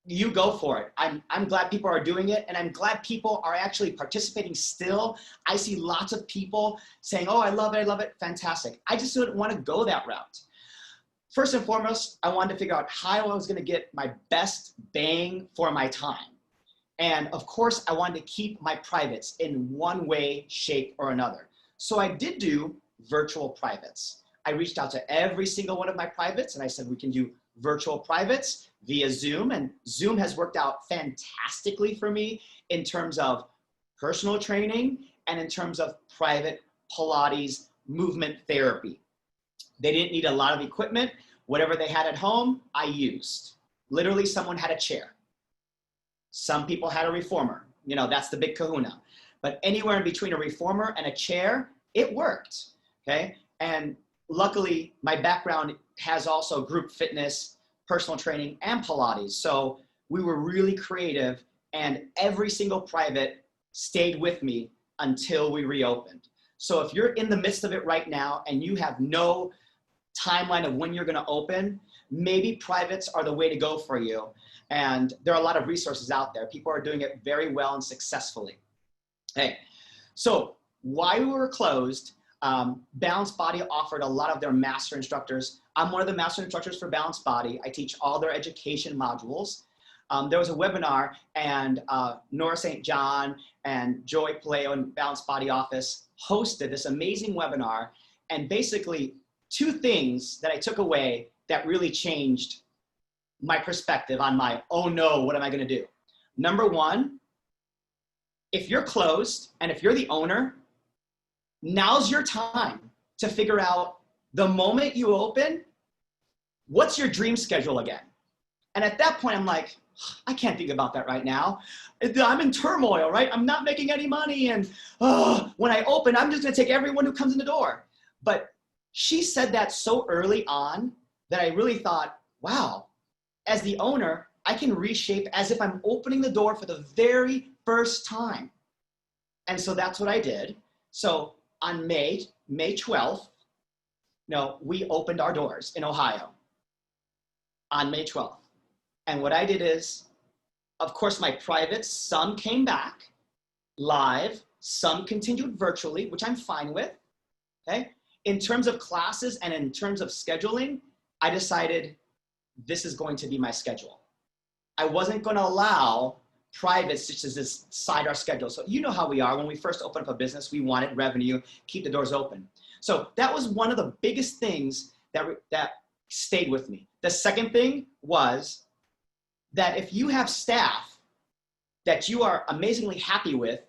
you go for it. I'm glad people are doing it, and I'm glad people are actually participating still. I see lots of people saying, oh, I love it, fantastic. I just didn't want to go that route. First and foremost, I wanted to figure out how I was going to get my best bang for my time. And of course, I wanted to keep my privates in one way, shape, or another. So I did do virtual privates. I reached out to every single one of my privates and I said, we can do virtual privates via Zoom, and Zoom has worked out fantastically for me in terms of personal training and in terms of private Pilates movement therapy. They didn't need a lot of equipment. Whatever they had at home, I used. Literally, someone had a chair. Some people had a reformer. You know, that's the big kahuna. But anywhere in between a reformer and a chair, it worked, okay? And luckily, my background has also group fitness, personal training, and Pilates. So we were really creative, and every single private stayed with me until we reopened. So if you're in the midst of it right now and you have no timeline of when you're gonna open, maybe privates are the way to go for you. And there are a lot of resources out there. People are doing it very well and successfully. Okay, so while we were closed, Balanced Body offered a lot of their master instructors. I'm one of the master instructors for Balanced Body. I teach all their education modules. There was a webinar, and Nora St. John and Joy Paleo in Balanced Body office hosted this amazing webinar. And basically, two things that I took away that really changed my perspective on my, oh no, what am I gonna do? Number one, if you're closed and if you're the owner, now's your time to figure out the moment you open, what's your dream schedule again? And at that point, I'm like, I can't think about that right now. I'm in turmoil, right? I'm not making any money. And when I open, I'm just gonna take everyone who comes in the door. But she said that so early on that I really thought, wow, as the owner, I can reshape as if I'm opening the door for the very first time. And so that's what I did. So on May 12th, we opened our doors in Ohio on May 12th. And what I did is, of course, my privates, some came back live, some continued virtually, which I'm fine with, okay? In terms of classes and in terms of scheduling, I decided this is going to be my schedule. I wasn't going to allow privates just to decide our schedule. So you know how we are. When we first opened up a business, we wanted revenue, keep the doors open. So that was one of the biggest things that stayed with me. The second thing was that if you have staff that you are amazingly happy with,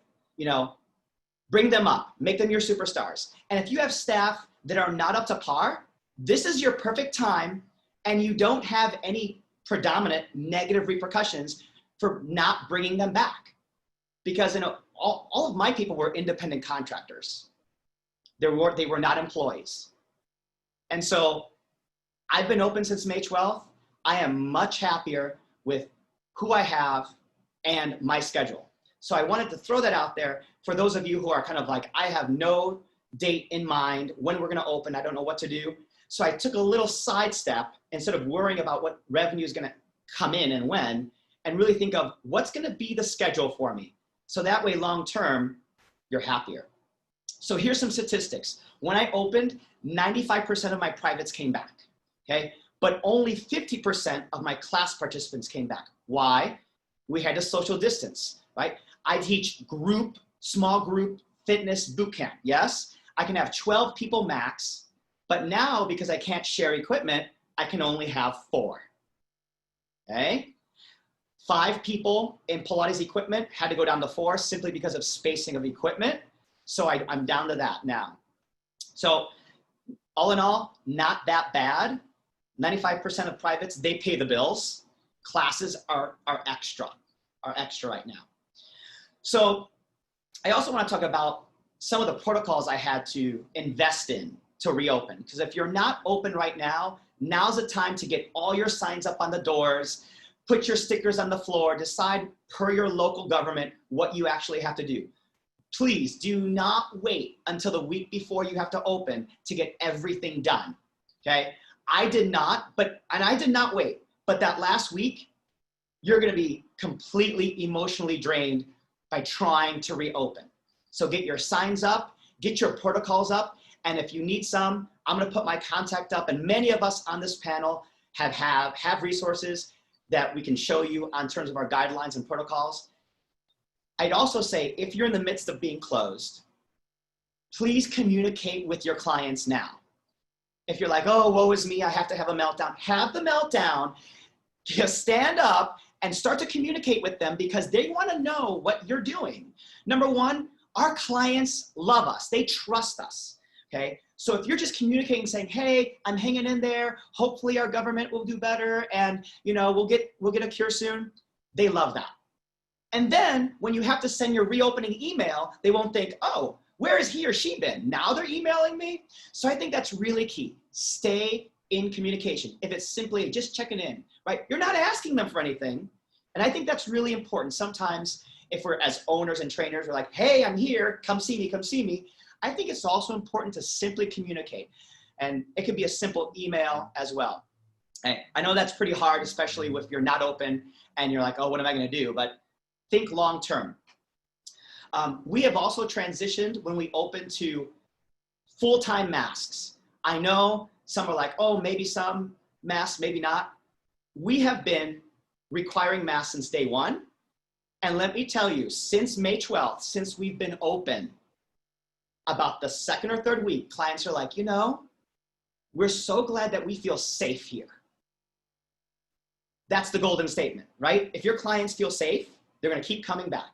bring them up, make them your superstars. And if you have staff that are not up to par, this is your perfect time, and you don't have any predominant negative repercussions for not bringing them back. Because all of my people were independent contractors. They were not employees. And so I've been open since May 12th. I am much happier with who I have and my schedule. So I wanted to throw that out there for those of you who are kind of like, I have no date in mind when we're gonna open, I don't know what to do. So I took a little sidestep instead of worrying about what revenue is gonna come in and when, and really think of what's gonna be the schedule for me. So that way, long-term, you're happier. So here's some statistics. When I opened, 95% of my privates came back, okay? But only 50% of my class participants came back. Why? We had to social distance, right? I teach small group fitness boot camp, yes? I can have 12 people max, but now because I can't share equipment, I can only have 4, okay? 5 people in Pilates equipment had to go down to 4 simply because of spacing of equipment. So I'm down to that now. So all in all, not that bad. 95% of privates, they pay the bills. Classes are extra right now. So I also want to talk about some of the protocols I had to invest in to reopen. Because if you're not open right now, now's the time to get all your signs up on the doors, put your stickers on the floor, decide per your local government what you actually have to do. Please do not wait until the week before you have to open to get everything done, okay? I did not wait, but that last week, you're going to be completely emotionally drained by trying to reopen. So get your signs up, get your protocols up, and if you need some, I'm going to put my contact up, and many of us on this panel have resources that we can show you on terms of our guidelines and protocols. I'd also say, if you're in the midst of being closed, please communicate with your clients now. If you're like, oh, woe is me, I have to have a meltdown, have the meltdown, just stand up and start to communicate with them, because they want to know what you're doing. Number one, our clients love us. They trust us, okay? So if you're just communicating, saying, hey, I'm hanging in there, hopefully our government will do better, and we'll get a cure soon, they love that. And then when you have to send your reopening email, they won't think, oh, where has he or she been? Now they're emailing me? So I think that's really key. Stay in communication. If it's simply just checking in, right? You're not asking them for anything. And I think that's really important. Sometimes if we're, as owners and trainers, we're like, hey, I'm here, come see me, come see me. I think it's also important to simply communicate. And it could be a simple email as well. I know that's pretty hard, especially if you're not open and you're like, oh, what am I gonna do? But think long-term. We have also transitioned when we open to full-time masks. I know some are like, oh, maybe some masks, maybe not. We have been requiring masks since day one. And let me tell you, since May 12th, since we've been open, about the second or third week, clients are like, we're so glad that we feel safe here. That's the golden statement, right? If your clients feel safe, they're gonna keep coming back.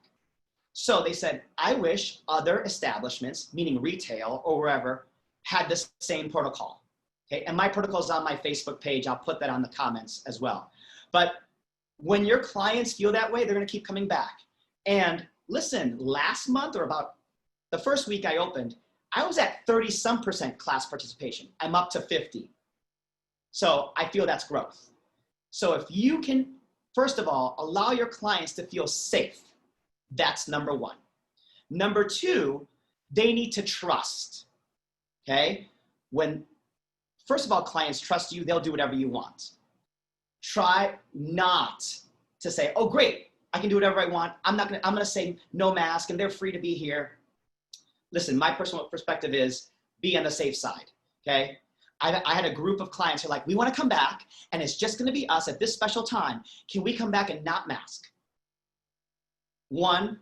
So they said, I wish other establishments, meaning retail or wherever, had the same protocol, okay? And my protocol is on my Facebook page. I'll put that on the comments as well. But when your clients feel that way, they're gonna keep coming back. And listen, last month, or about the first week I opened, I was at 30-some% class participation. I'm up to 50. So I feel that's growth. So if you can, first of all, allow your clients to feel safe, that's number one. Number two, they need to trust, okay? First of all, clients trust you, they'll do whatever you want. Try not to say, oh, great, I can do whatever I want. I'm gonna say no mask and they're free to be here. Listen, my personal perspective is be on the safe side, okay? I had a group of clients who are like, we wanna come back and it's just gonna be us at this special time. Can we come back and not mask? One,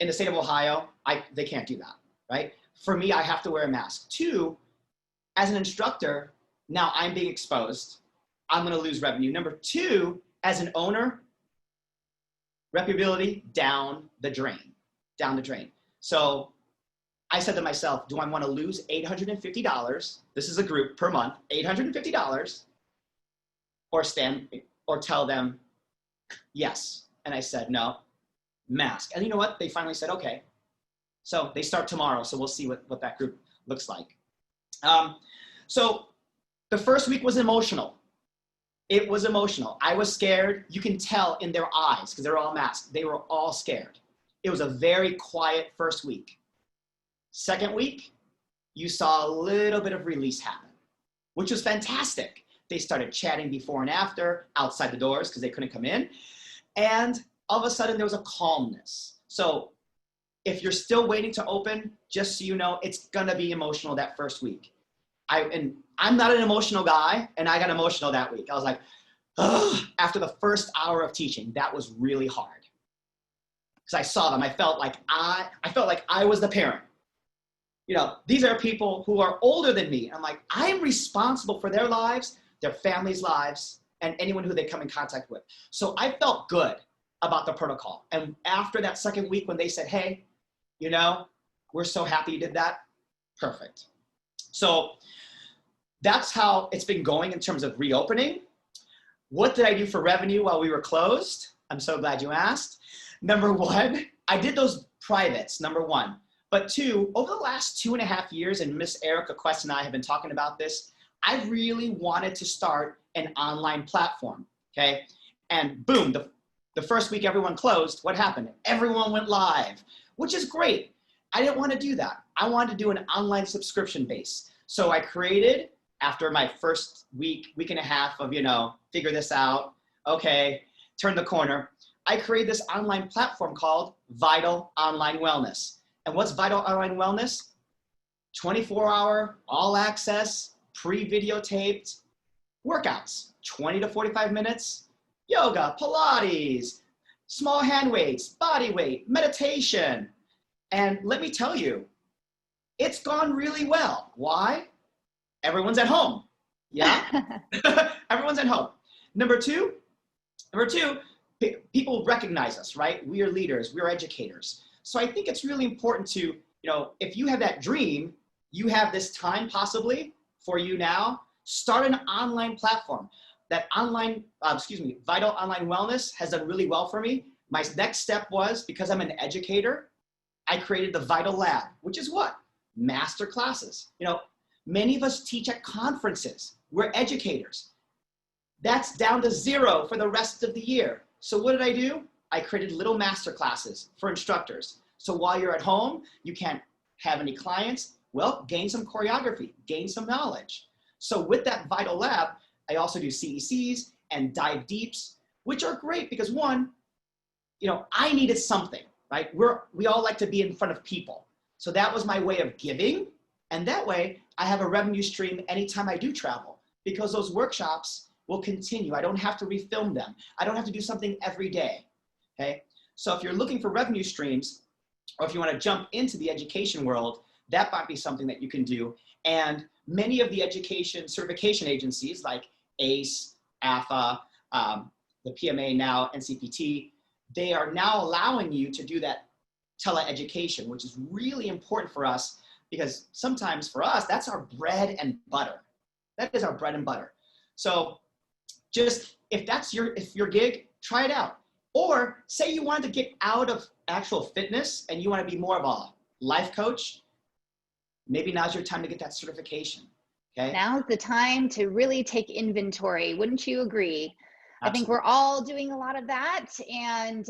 in the state of Ohio, they can't do that, right? For me, I have to wear a mask. Two, as an instructor, now I'm being exposed. I'm gonna lose revenue. Number two, as an owner, reputability down the drain. So I said to myself, do I wanna lose $850, this is a group per month, $850, or tell them yes? And I said, no, mask. And you know what? They finally said, okay. So they start tomorrow, so we'll see what that group looks like. So the first week was emotional. It was emotional. I was scared. You can tell in their eyes because they're all masked. They were all scared. It was a very quiet first week. Second week, you saw a little bit of release happen, which was fantastic. They started chatting before and after outside the doors because they couldn't come in. And all of a sudden there was a calmness. So if you're still waiting to open, just so you know, it's gonna be emotional that first week. I'm not an emotional guy, and I got emotional that week. I was like, ugh, after the first hour of teaching, that was really hard. Because I saw them, I felt like I was the parent. These are people who are older than me. I'm like, I'm responsible for their lives, their families' lives, and anyone who they come in contact with. So I felt good about the protocol. And after that second week when they said, hey, we're so happy you did that, perfect. So that's how it's been going in terms of reopening. What did I do for revenue while we were closed? I'm so glad you asked. Number one, I did those privates, number one. But two, over the last 2.5 years, and Miss Erica Quest and I have been talking about this, I really wanted to start an online platform, okay? And boom, the first week everyone closed, what happened? Everyone went live, which is great. I didn't want to do that. I wanted to do an online subscription base. So I created, after my first week and a half of, figure this out, okay, turned the corner, I created this online platform called Vital Online Wellness. And what's Vital Online Wellness? 24-hour, all access, pre-videotaped workouts, 20 to 45 minutes, yoga, Pilates, small hand weights, body weight, meditation. And let me tell you, it's gone really well. Why? Everyone's at home. Yeah? Everyone's at home. Number two, people recognize us, right? We are leaders, we are educators. So I think it's really important to, if you have that dream, you have this time possibly for you now, start an online platform. That Vital Online Wellness has done really well for me. My next step was, because I'm an educator, I created the Vital Lab, which is what? Master classes. Many of us teach at conferences. We're educators. That's down to 0 for the rest of the year. So what did I do? I created little master classes for instructors. So while you're at home, you can't have any clients, well, gain some choreography, gain some knowledge. So with that Vital Lab, I also do CECs and dive deeps, which are great because one, I needed something, right? We all like to be in front of people. So that was my way of giving. And that way I have a revenue stream anytime I do travel, because those workshops will continue. I don't have to refilm them. I don't have to do something every day, okay? So if you're looking for revenue streams, or if you want to jump into the education world, that might be something that you can do. And many of the education certification agencies like ACE, AFA, the PMA now, NCPT, they are now allowing you to do that teleeducation, which is really important for us, because sometimes for us, that's our bread and butter. That is our bread and butter. So just, if your gig, try it out. Or say you wanted to get out of actual fitness and you want to be more of a life coach, maybe now's your time to get that certification, okay? Now's the time to really take inventory. Wouldn't you agree? Absolutely. I think we're all doing a lot of that, and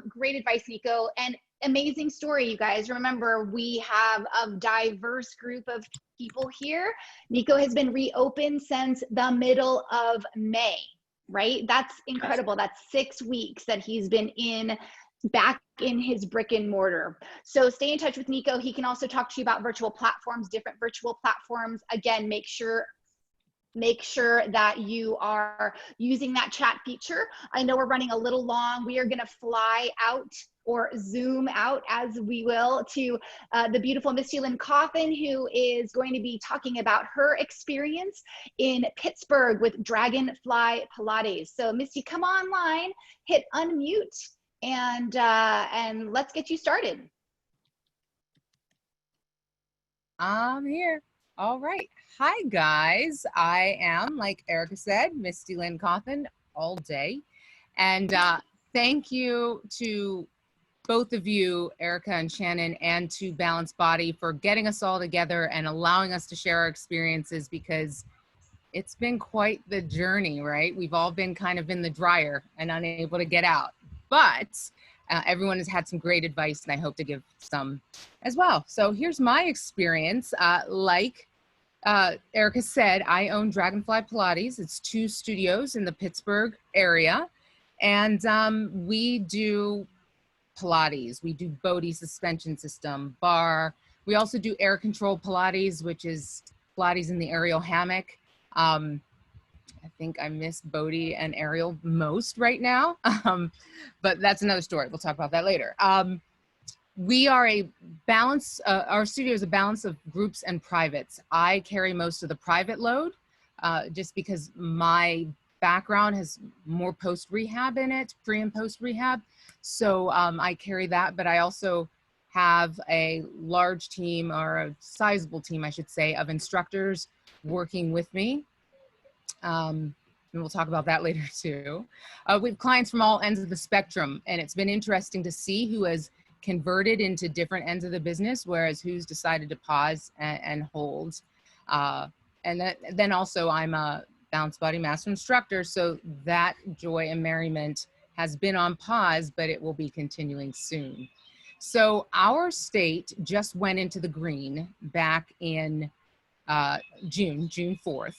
great advice, Nico, and amazing story, you guys. Remember, we have a diverse group of people here. Nico has been reopened since the middle of May, right? That's incredible. That's 6 weeks that he's been back in his brick and mortar. So stay in touch with Nico. He can also talk to you about virtual platforms, different virtual platforms. Again, make sure that you are using that chat feature. I know we're running a little long. We are going to fly out, or zoom out as we will, to the beautiful Misty Lynne Cauthen, who is going to be talking about her experience in Pittsburgh with Dragonfly Pilates. So Misty, come online, hit unmute, and let's get you started. I'm here. All right. Hi, guys. I am, like Erica said, Misty Lynne Cauthen all day. And thank you to both of you, Erica and Chanin, and to Balanced Body for getting us all together and allowing us to share our experiences, because it's been quite the journey, right? We've all been kind of in the dryer and unable to get out. But everyone has had some great advice, and I hope to give some as well. So here's my experience. Like Erica said, I own Dragonfly Pilates. It's 2 studios in the Pittsburgh area. And we do Pilates. We do Bodhi suspension system, bar. We also do air controlled Pilates, which is Pilates in the aerial hammock. I think I miss Bodhi and aerial most right now, but that's another story. We'll talk about that later. We are a balance, our studio is a balance of groups and privates. I carry most of the private load just because my background has more post-rehab in it, pre and post-rehab. So I carry that, but I also have a large team, or a sizable team, I should say, of instructors working with me. And we'll talk about that later too. We have clients from all ends of the spectrum, and it's been interesting to see who has converted into different ends of the business, whereas who's decided to pause and hold. And then also I'm a Balanced Body Master Instructor, so that joy and merriment has been on pause, but it will be continuing soon. So our state just went into the green back in June 4th.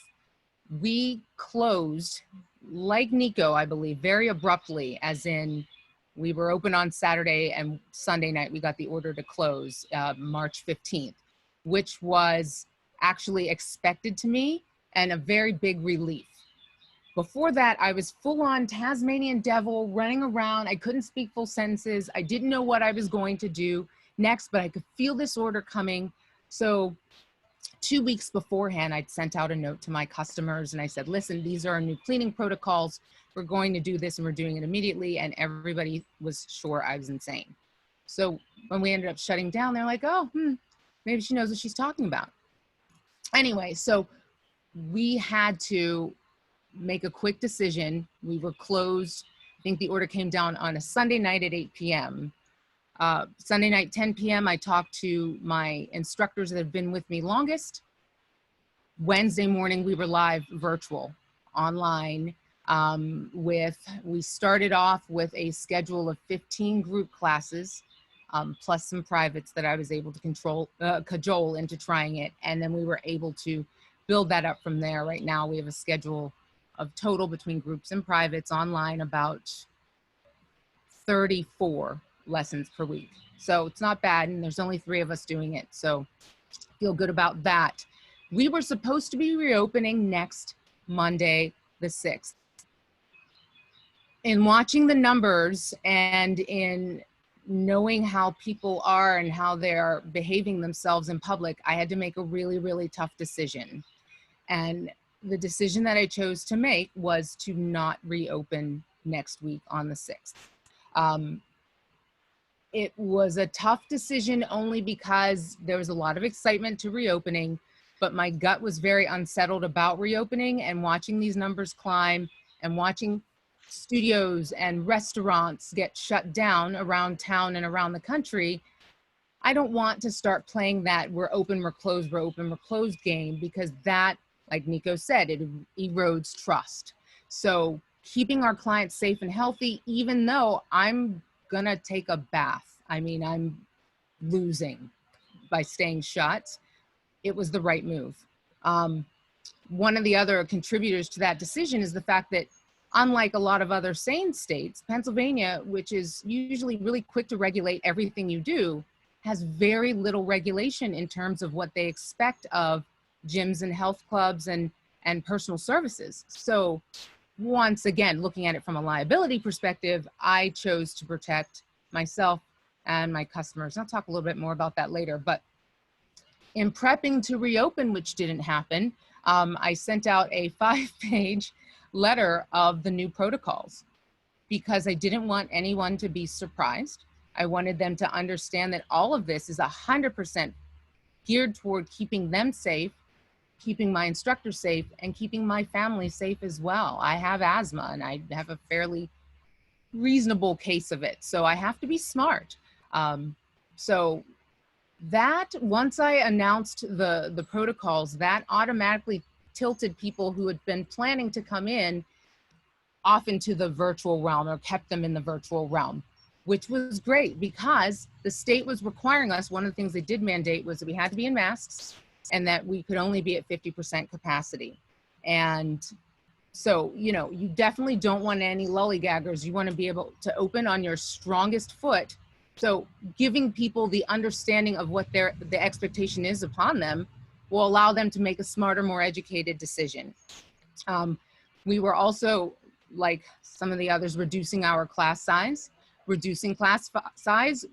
We closed like Nico, I believe, very abruptly, as in we were open on Saturday and Sunday night, we got the order to close March 15th, which was actually expected to me and a very big relief. Before that, I was full on Tasmanian devil running around. I couldn't speak full sentences. I didn't know what I was going to do next, but I could feel this order coming. So 2 weeks beforehand, I'd sent out a note to my customers and I said, listen, these are our new cleaning protocols. We're going to do this and we're doing it immediately. And everybody was sure I was insane. So when we ended up shutting down, they're like, oh, maybe she knows what she's talking about. Anyway, so we had to make a quick decision. We were closed. I think the order came down on a Sunday night at 8 p.m. Sunday night, 10 p.m., I talked to my instructors that have been with me longest. Wednesday morning, we were live virtual, online, we started off with a schedule of 15 group classes, plus some privates that I was able to cajole into trying it. And then we were able to build that up from there. Right now, we have a schedule of total between groups and privates online about 34 lessons per week. So it's not bad, and there's only 3 of us doing it. So feel good about that. We were supposed to be reopening next Monday, the 6th. In watching the numbers and in knowing how people are and how they're behaving themselves in public, I had to make a really, really tough decision. And the decision that I chose to make was to not reopen next week on the 6th. It was a tough decision only because there was a lot of excitement to reopening, but my gut was very unsettled about reopening, and watching these numbers climb and watching studios and restaurants get shut down around town and around the country. I don't want to start playing that we're open, we're closed, we're open, we're closed game, because that, like Nico said, it erodes trust. So keeping our clients safe and healthy, even though I'm gonna take a bath. I mean, I'm losing by staying shut. It was the right move. One of the other contributors to that decision is the fact that, unlike a lot of other sane states, Pennsylvania, which is usually really quick to regulate everything you do, has very little regulation in terms of what they expect of gyms and health clubs and personal services. So once again, looking at it from a liability perspective, I chose to protect myself and my customers. I'll talk a little bit more about that later, but in prepping to reopen, which didn't happen, I sent out a 5-page letter of the new protocols because I didn't want anyone to be surprised. I wanted them to understand that all of this is 100% geared toward keeping them safe, keeping my instructors safe, and keeping my family safe as well. I have asthma and I have a fairly reasonable case of it, so I have to be smart. So that, once I announced the protocols, that automatically tilted people who had been planning to come in off into the virtual realm, or kept them in the virtual realm, which was great because the state was requiring us. One of the things they did mandate was that we had to be in masks and that we could only be at 50% capacity. And so, you know, you definitely don't want any lollygaggers. You want to be able to open on your strongest foot. So giving people the understanding of what the expectation is upon them will allow them to make a smarter, more educated decision. We were also, like some of the others, reducing our class size. Reducing class size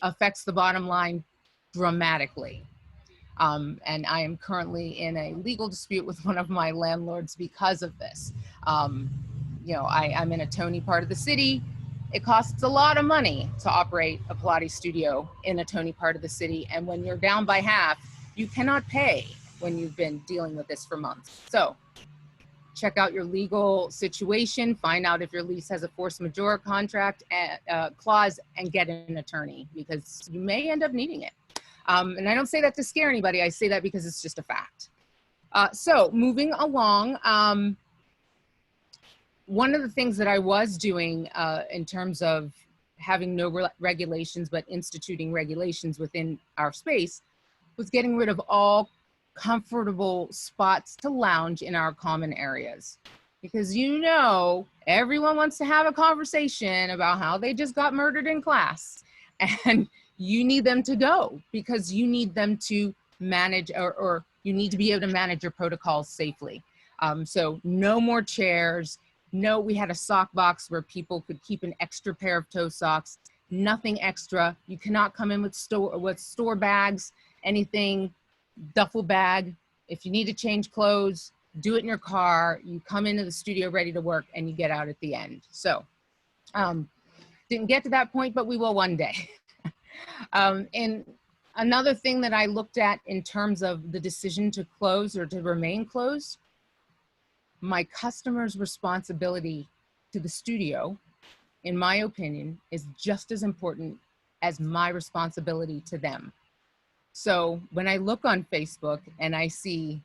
affects the bottom line dramatically. And I am currently in a legal dispute with one of my landlords because of this. You know, I'm in a Tony part of the city. It costs a lot of money to operate a Pilates studio in a Tony part of the city. And when you're down by half, you cannot pay when you've been dealing with this for months. So check out your legal situation, find out if your lease has a force majeure contract clause, and get an attorney, because you may end up needing it. And I don't say that to scare anybody. I say that because it's just a fact. So moving along, one of the things that I was doing in terms of having no regulations, but instituting regulations within our space, was getting rid of all comfortable spots to lounge in our common areas. because you know everyone wants to have a conversation about how they just got murdered in class, and you need them to go because you need them to manage, or you need to be able to manage your protocols safely. So no more chairs. No, we had a sock box where people could keep an extra pair of toe socks, nothing extra. You cannot come in with store bags, anything, duffel bag. If you need to change clothes, do it in your car. You come into the studio ready to work and you get out at the end. So didn't get to that point, but we will one day. And another thing that I looked at in terms of the decision to close or to remain closed, my customer's responsibility to the studio, in my opinion, is just as important as my responsibility to them. So when I look on Facebook and I see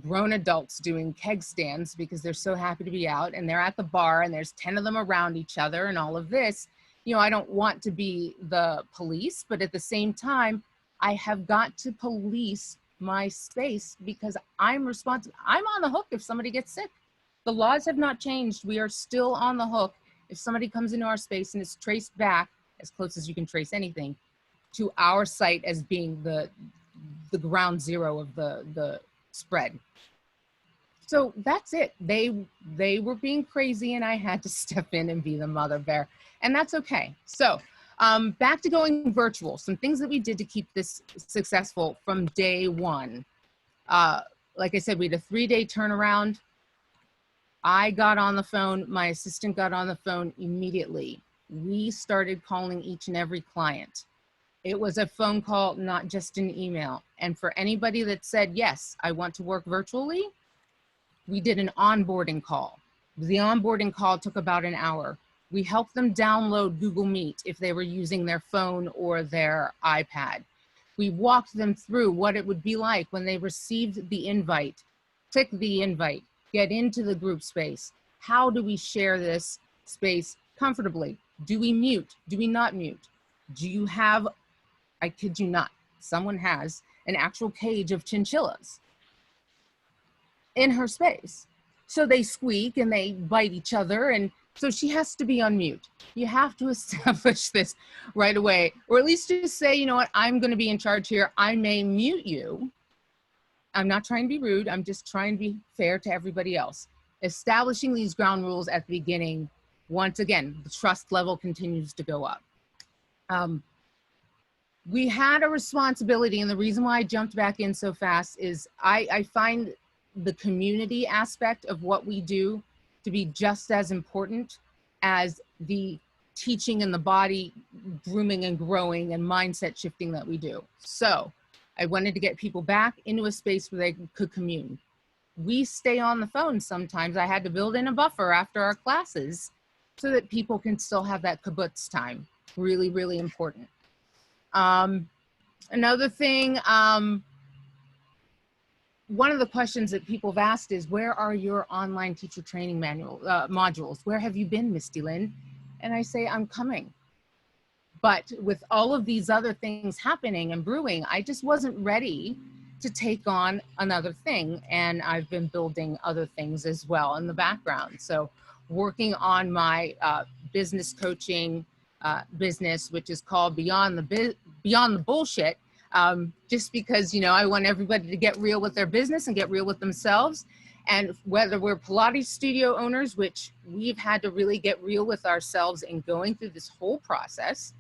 grown adults doing keg stands because they're so happy to be out, and they're at the bar and there's 10 of them around each other and all of this, you know, I don't want to be the police, but at the same time, I have got to police my space because I'm responsible. I'm on the hook if somebody gets sick. The laws have not changed. We are still on the hook if somebody comes into our space and is traced back, as close as you can trace anything, to our site as being the ground zero of the spread. So that's it. They were being crazy and I had to step in and be the mother bear, and that's okay. So back to going virtual, some things that we did to keep this successful from day one. Like I said, we had a 3-day turnaround. I got on the phone, my assistant got on the phone immediately. We started calling each and every client. It was a phone call, not just an email. And for anybody that said, yes, I want to work virtually, we did an onboarding call. The onboarding call took about an hour. We helped them download Google Meet if they were using their phone or their iPad. We walked them through what it would be like when they received the invite. Click the invite, get into the group space. How do we share this space comfortably? Do we mute? Do we not mute? Do you have, I kid you not, someone has an actual cage of chinchillas in her space. So they squeak and they bite each other, and so she has to be on mute. You have to establish this right away, or at least just say, you know what, I'm going to be in charge here. I may mute you. I'm not trying to be rude. I'm just trying to be fair to everybody else. Establishing these ground rules at the beginning, once again, the trust level continues to go up. We had a responsibility, and the reason why I jumped back in so fast is I find the community aspect of what we do to be just as important as the teaching and the body grooming and growing and mindset shifting that we do. So I wanted to get people back into a space where they could commune. We stay on the phone sometimes. I had to build in a buffer after our classes so that people can still have that kibbutz time. Really, really important. Another thing, one of the questions that people have asked is, where are your online teacher training modules? Where have you been, Misty Lynn? And I say, I'm coming. But with all of these other things happening and brewing, I just wasn't ready to take on another thing. And I've been building other things as well in the background. So working on my business coaching business, which is called Beyond the Bullshit. Just because, you know, I want everybody to get real with their business and get real with themselves. And whether we're Pilates studio owners, which we've had to really get real with ourselves in going through this whole process,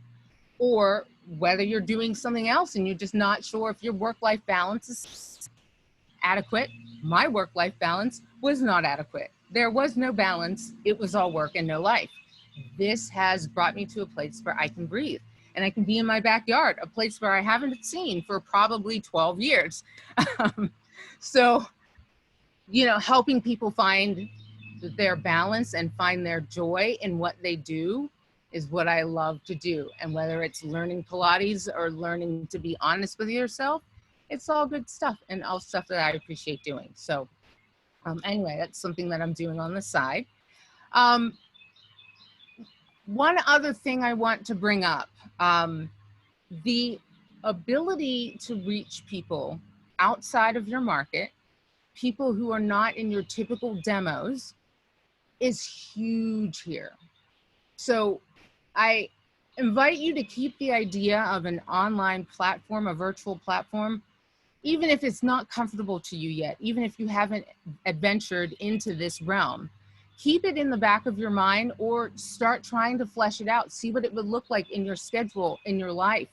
or whether you're doing something else and you're just not sure if your work-life balance is adequate. My work-life balance was not adequate. There was no balance. It was all work and no life. This has brought me to a place where I can breathe. And I can be in my backyard, a place where I haven't seen for probably 12 years. So, you know, helping people find their balance and find their joy in what they do is what I love to do. And whether it's learning Pilates or learning to be honest with yourself, it's all good stuff and all stuff that I appreciate doing. So anyway, that's something that I'm doing on the side. One other thing I want to bring up, the ability to reach people outside of your market, people who are not in your typical demos, is huge here. So I invite you to keep the idea of an online platform, a virtual platform, even if it's not comfortable to you yet, even if you haven't adventured into this realm, keep it in the back of your mind, or start trying to flesh it out. See what it would look like in your schedule, in your life,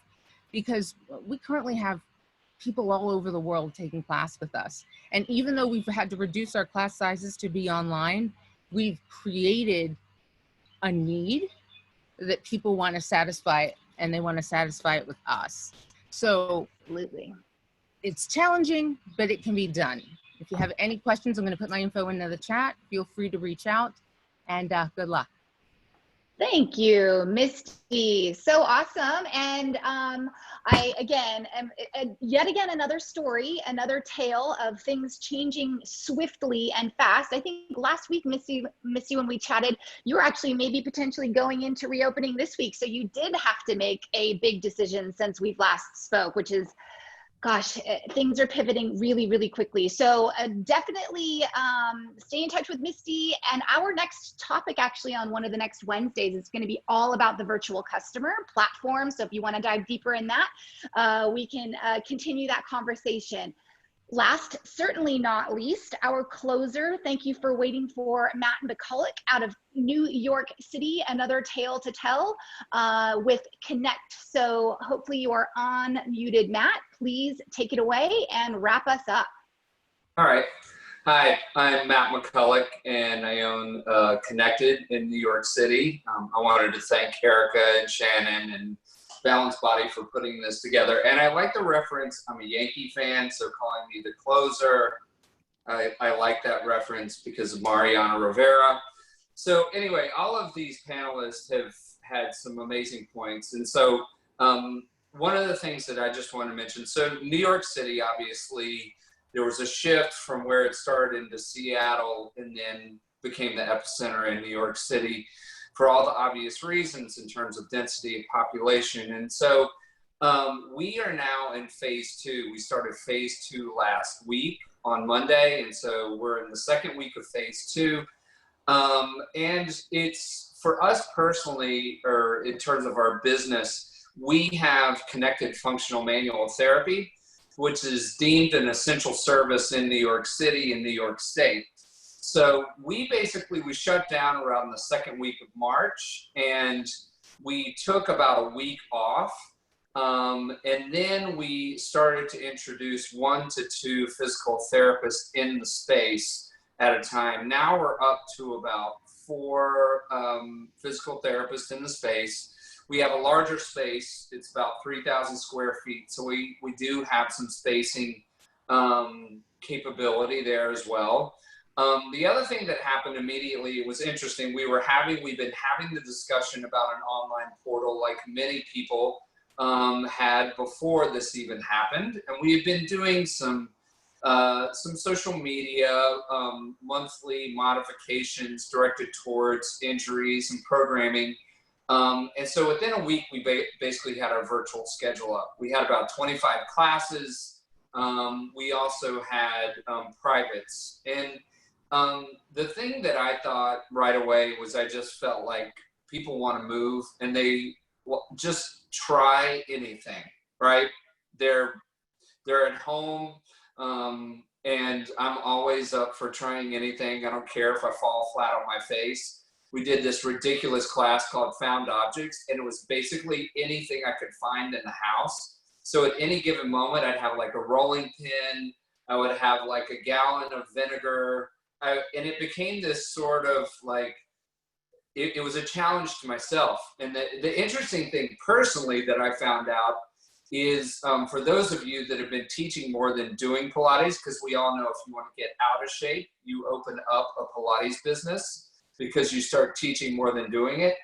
because we currently have people all over the world taking class with us. And even though we've had to reduce our class sizes to be online, we've created a need that people want to satisfy, and they want to satisfy it with us. So Absolutely. it's challenging, but it can be done. If you have any questions, I'm going to put my info into the chat. Feel free to reach out, and good luck. Thank you, Misty. So awesome. And I, again, am yet again another story, another tale of things changing swiftly and fast. I think last week, Misty, when we chatted, you were actually maybe potentially going into reopening this week. So you did have to make a big decision since we've last spoke, which is, gosh, things are pivoting really, really quickly. So definitely stay in touch with Misty. And our next topic actually on one of the next Wednesdays is going to be all about the virtual customer platform. So if you want to dive deeper in that, we can continue that conversation. Last, certainly not least, our closer. Thank you for waiting for Matt McCulloch out of New York City. Another tale to tell with Connect. So hopefully you are unmuted, Matt. Please take it away and wrap us up. All right. Hi, I'm Matt McCulloch, and I own Connected in New York City. I wanted to thank Erica and Shannon and Balanced Body for putting this together. And I like the reference. I'm a Yankee fan, so calling me the closer, I like that reference because of Mariano Rivera. So anyway, all of these panelists have had some amazing points. And so one of the things that I just want to mention, so New York City, obviously, there was a shift from where it started into Seattle and then became the epicenter in New York City, for all the obvious reasons in terms of density of population. And so we are now in phase 2. We started phase 2 last week on Monday. And so we're in the second week of phase 2. And it's, for us personally, or in terms of our business, we have connected functional manual therapy, which is deemed an essential service in New York City and New York State. So we shut down around the second week of March, and we took about a week off. And then we started to introduce 1 to 2 physical therapists in the space at a time. Now we're up to about 4 physical therapists in the space. We have a larger space. It's about 3,000 square feet. So we do have some spacing capability there as well. The other thing that happened immediately, it was interesting. We've been having the discussion about an online portal like many people had before this even happened. And we have been doing some social media, monthly modifications directed towards injuries and programming. And so within a week, we basically had our virtual schedule up. We had about 25 classes. We also had privates. And the thing that I thought right away was I just felt like people want to move and they just try anything, right? They're at home, and I'm always up for trying anything. I don't care if I fall flat on my face. We did this ridiculous class called Found Objects, and it was basically anything I could find in the house. So at any given moment, I'd have like a rolling pin, I would have like a gallon of vinegar, and it became this sort of like, it was a challenge to myself. And the interesting thing personally that I found out is for those of you that have been teaching more than doing Pilates, because we all know if you want to get out of shape, you open up a Pilates business because you start teaching more than doing it,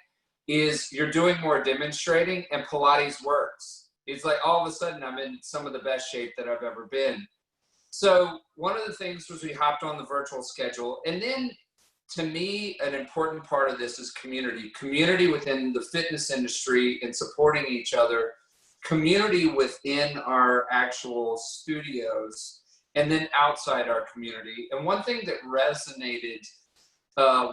is you're doing more demonstrating and Pilates works. It's like all of a sudden I'm in some of the best shape that I've ever been. So one of the things was we hopped on the virtual schedule. And then to me, an important part of this is community within the fitness industry and supporting each other, community within our actual studios, and then outside our community. And one thing that resonated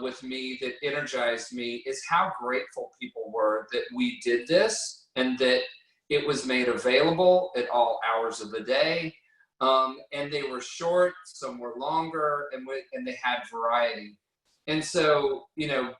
with me that energized me is how grateful people were that we did this and that it was made available at all hours of the day. And they were short, some were longer, and they had variety. And so, you know,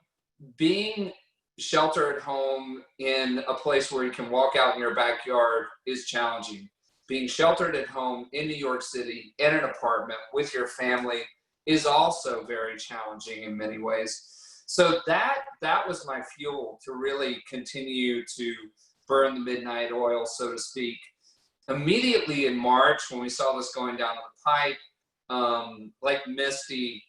being shelter at home in a place where you can walk out in your backyard is challenging. Being sheltered at home in New York City in an apartment with your family is also very challenging in many ways. So that was my fuel to really continue to burn the midnight oil, so to speak. Immediately in March, when we saw this going down the pipe, like Misty,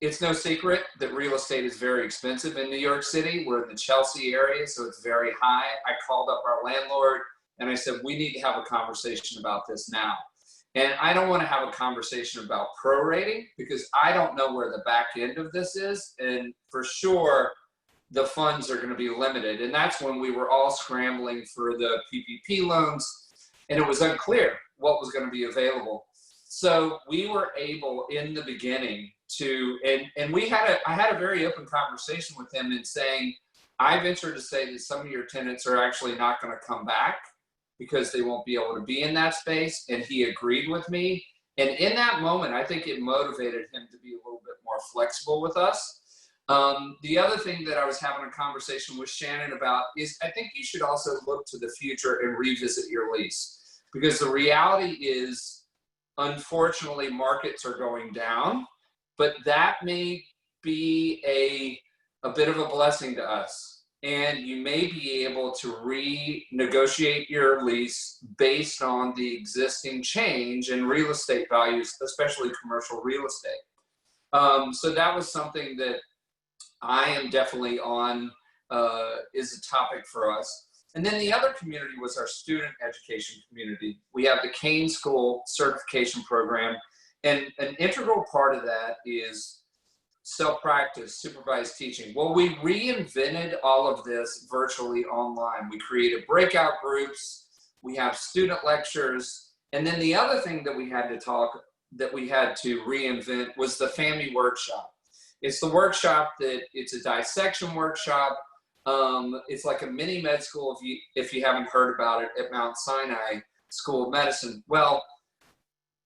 it's no secret that real estate is very expensive in New York City. We're in the Chelsea area, so it's very high. I called up our landlord and I said, we need to have a conversation about this now. And I don't want to have a conversation about prorating because I don't know where the back end of this is. And for sure, the funds are going to be limited. And that's when we were all scrambling for the PPP loans and it was unclear what was going to be available. So we were able in the beginning to, and I had a very open conversation with him in saying, I venture to say that some of your tenants are actually not going to come back because they won't be able to be in that space. And he agreed with me. And in that moment, I think it motivated him to be a little bit more flexible with us. The other thing that I was having a conversation with Chanin about is I think you should also look to the future and revisit your lease, because the reality is, unfortunately, markets are going down, but that may be a bit of a blessing to us. And you may be able to renegotiate your lease based on the existing change in real estate values, especially commercial real estate. So that was something that I am definitely on, is a topic for us. And then the other community was our student education community. We have the Kane School certification program, and an integral part of that is self-practice, supervised teaching. Well, we reinvented all of this virtually online. We created breakout groups, we have student lectures, and then the other thing that we had to reinvent was the family workshop. It's the workshop it's a dissection workshop. It's like a mini med school if you haven't heard about it at Mount Sinai School of Medicine. Well,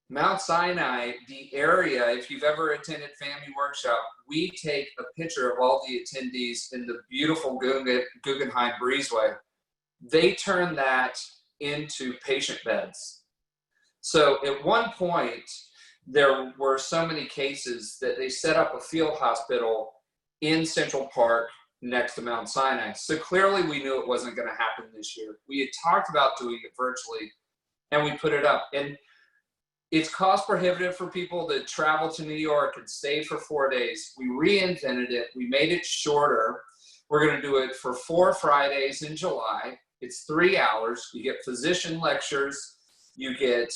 Mount Sinai, the area, if you've ever attended family workshop, we take a picture of all the attendees in the beautiful Guggenheim breezeway. They turn that into patient beds. So at one point, there were so many cases that they set up a field hospital in Central Park next to Mount Sinai. So clearly we knew it wasn't going to happen this year. We had talked about doing it virtually and we put it up. And it's cost prohibitive for people to travel to New York and stay for 4 days. We reinvented it. We made it shorter. We're going to do it for 4 Fridays in July. It's 3 hours. You get physician lectures. You get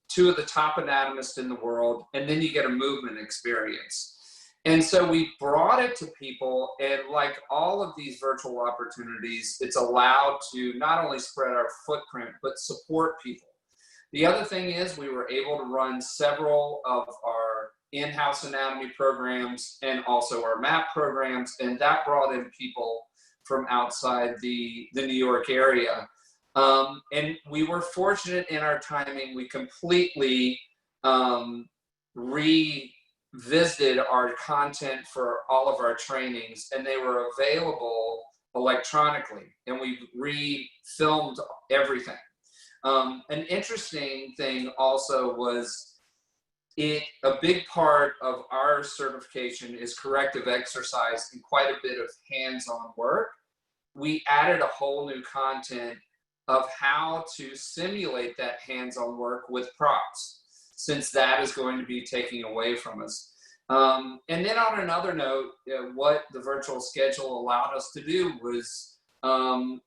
2 of the top anatomists in the world, and then you get a movement experience. And so we brought it to people, and like all of these virtual opportunities, it's allowed to not only spread our footprint, but support people. The other thing is we were able to run several of our in-house anatomy programs and also our MAP programs, and that brought in people from outside the New York area. And we were fortunate in our timing. We completely revisited our content for all of our trainings, and they were available electronically, and we re-filmed everything. An interesting thing also was a big part of our certification is corrective exercise and quite a bit of hands-on work. We added a whole new content of how to simulate that hands-on work with props, since that is going to be taken away from us. And then on another note, what the virtual schedule allowed us to do was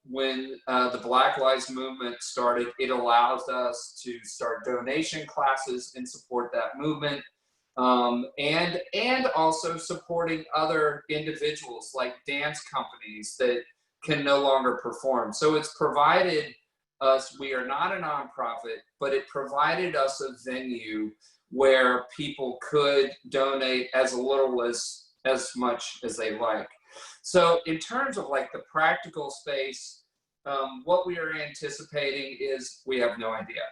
when the Black Lives Movement started, it allows us to start donation classes and support that movement, and also supporting other individuals like dance companies that can no longer perform. So it's provided us, we are not a nonprofit, but it provided us a venue where people could donate as little as much as they like. So in terms of like the practical space, what we are anticipating is we have no idea.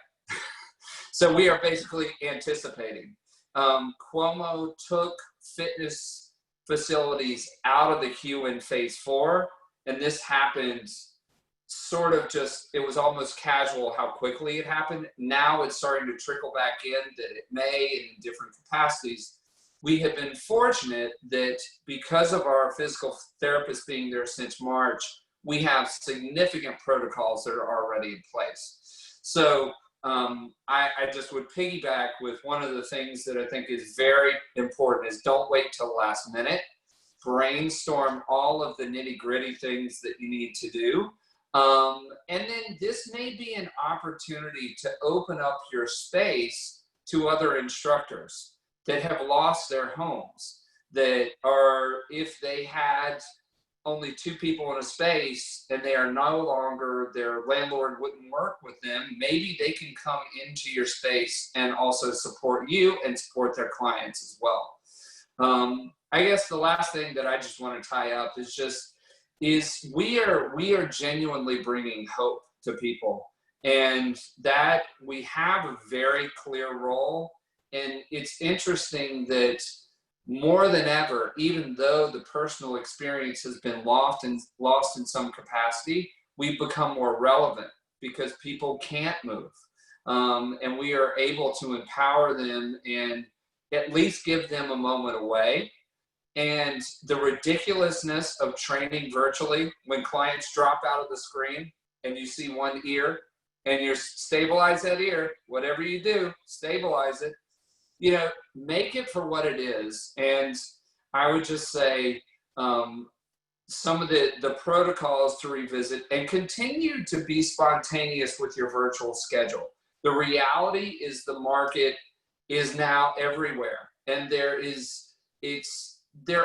So we are basically anticipating. Cuomo took fitness facilities out of the queue in phase 4, and this happened sort of just, it was almost casual how quickly it happened. Now it's starting to trickle back in that it may in different capacities. We have been fortunate that because of our physical therapists being there since March, we have significant protocols that are already in place. So I just would piggyback with one of the things that I think is very important is don't wait till the last minute. Brainstorm all of the nitty-gritty things that you need to do. And then this may be an opportunity to open up your space to other instructors that have lost their homes, that are, if they had only 2 people in a space and they are no longer, their landlord wouldn't work with them, maybe they can come into your space and also support you and support their clients as well. I guess the last thing that I just want to tie up is we are genuinely bringing hope to people, and that we have a very clear role. And it's interesting that more than ever, even though the personal experience has been lost in some capacity, we've become more relevant because people can't move. And we are able to empower them and at least give them a moment away. And the ridiculousness of training virtually, when clients drop out of the screen and you see one ear and you stabilize that ear, whatever you do, stabilize it, you know, make it for what it is. And I would just say some of the protocols to revisit and continue to be spontaneous with your virtual schedule. The reality is the market is now everywhere, and there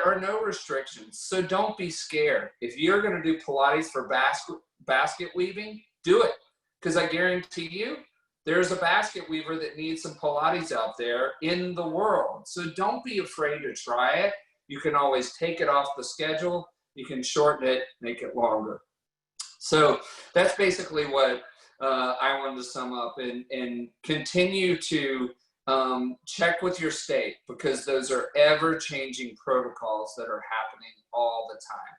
are no restrictions. So don't be scared. If you're going to do Pilates for basket weaving, do it. Because I guarantee you, there's a basket weaver that needs some Pilates out there in the world. So don't be afraid to try it. You can always take it off the schedule. You can shorten it, make it longer. So that's basically what I wanted to sum up, and continue to check with your state, because those are ever-changing protocols that are happening all the time.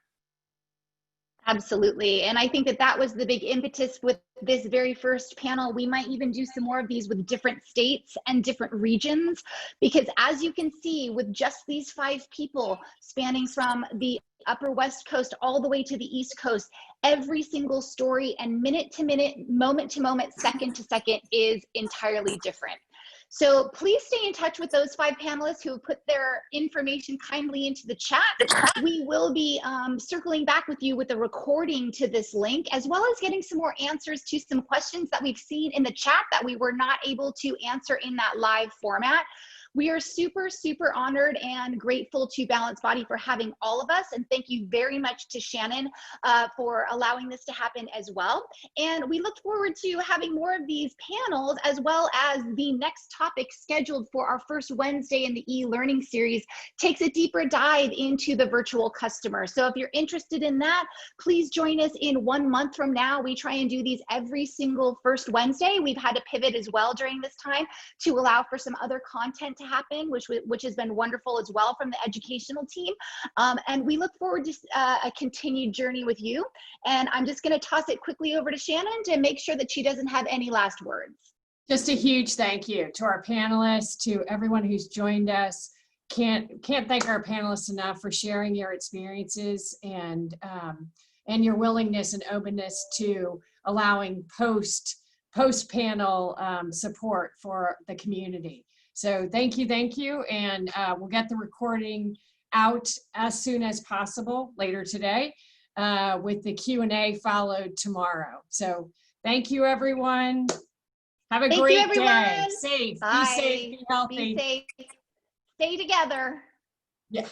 Absolutely. And I think that was the big impetus with this very first panel. We might even do some more of these with different states and different regions, because as you can see, with just these 5 people spanning from the Upper West Coast all the way to the East Coast, every single story and minute to minute, moment to moment, second to second is entirely different. So please stay in touch with those 5 panelists who have put their information kindly into the chat. We will be circling back with you with a recording to this link, as well as getting some more answers to some questions that we've seen in the chat that we were not able to answer in that live format. We are super, super honored and grateful to Balanced Body for having all of us. And thank you very much to Chanin for allowing this to happen as well. And we look forward to having more of these panels, as well as the next topic scheduled for our first Wednesday in the e-learning series takes a deeper dive into the virtual customer. So if you're interested in that, please join us in 1 month from now. We try and do these every single first Wednesday. We've had to pivot as well during this time to allow for some other content to happen, which has been wonderful as well from the educational team. And we look forward to a continued journey with you. And I'm just going to toss it quickly over to Chanin to make sure that she doesn't have any last words. Just a huge thank you to our panelists, to everyone who's joined us. Can't thank our panelists enough for sharing your experiences and your willingness and openness to allowing post-panel support for the community. So thank you, and we'll get the recording out as soon as possible later today, with the Q&A followed tomorrow. So thank you, everyone. Have a great day. Safe. Bye. Be safe, be healthy. Be safe. Stay together. Yeah.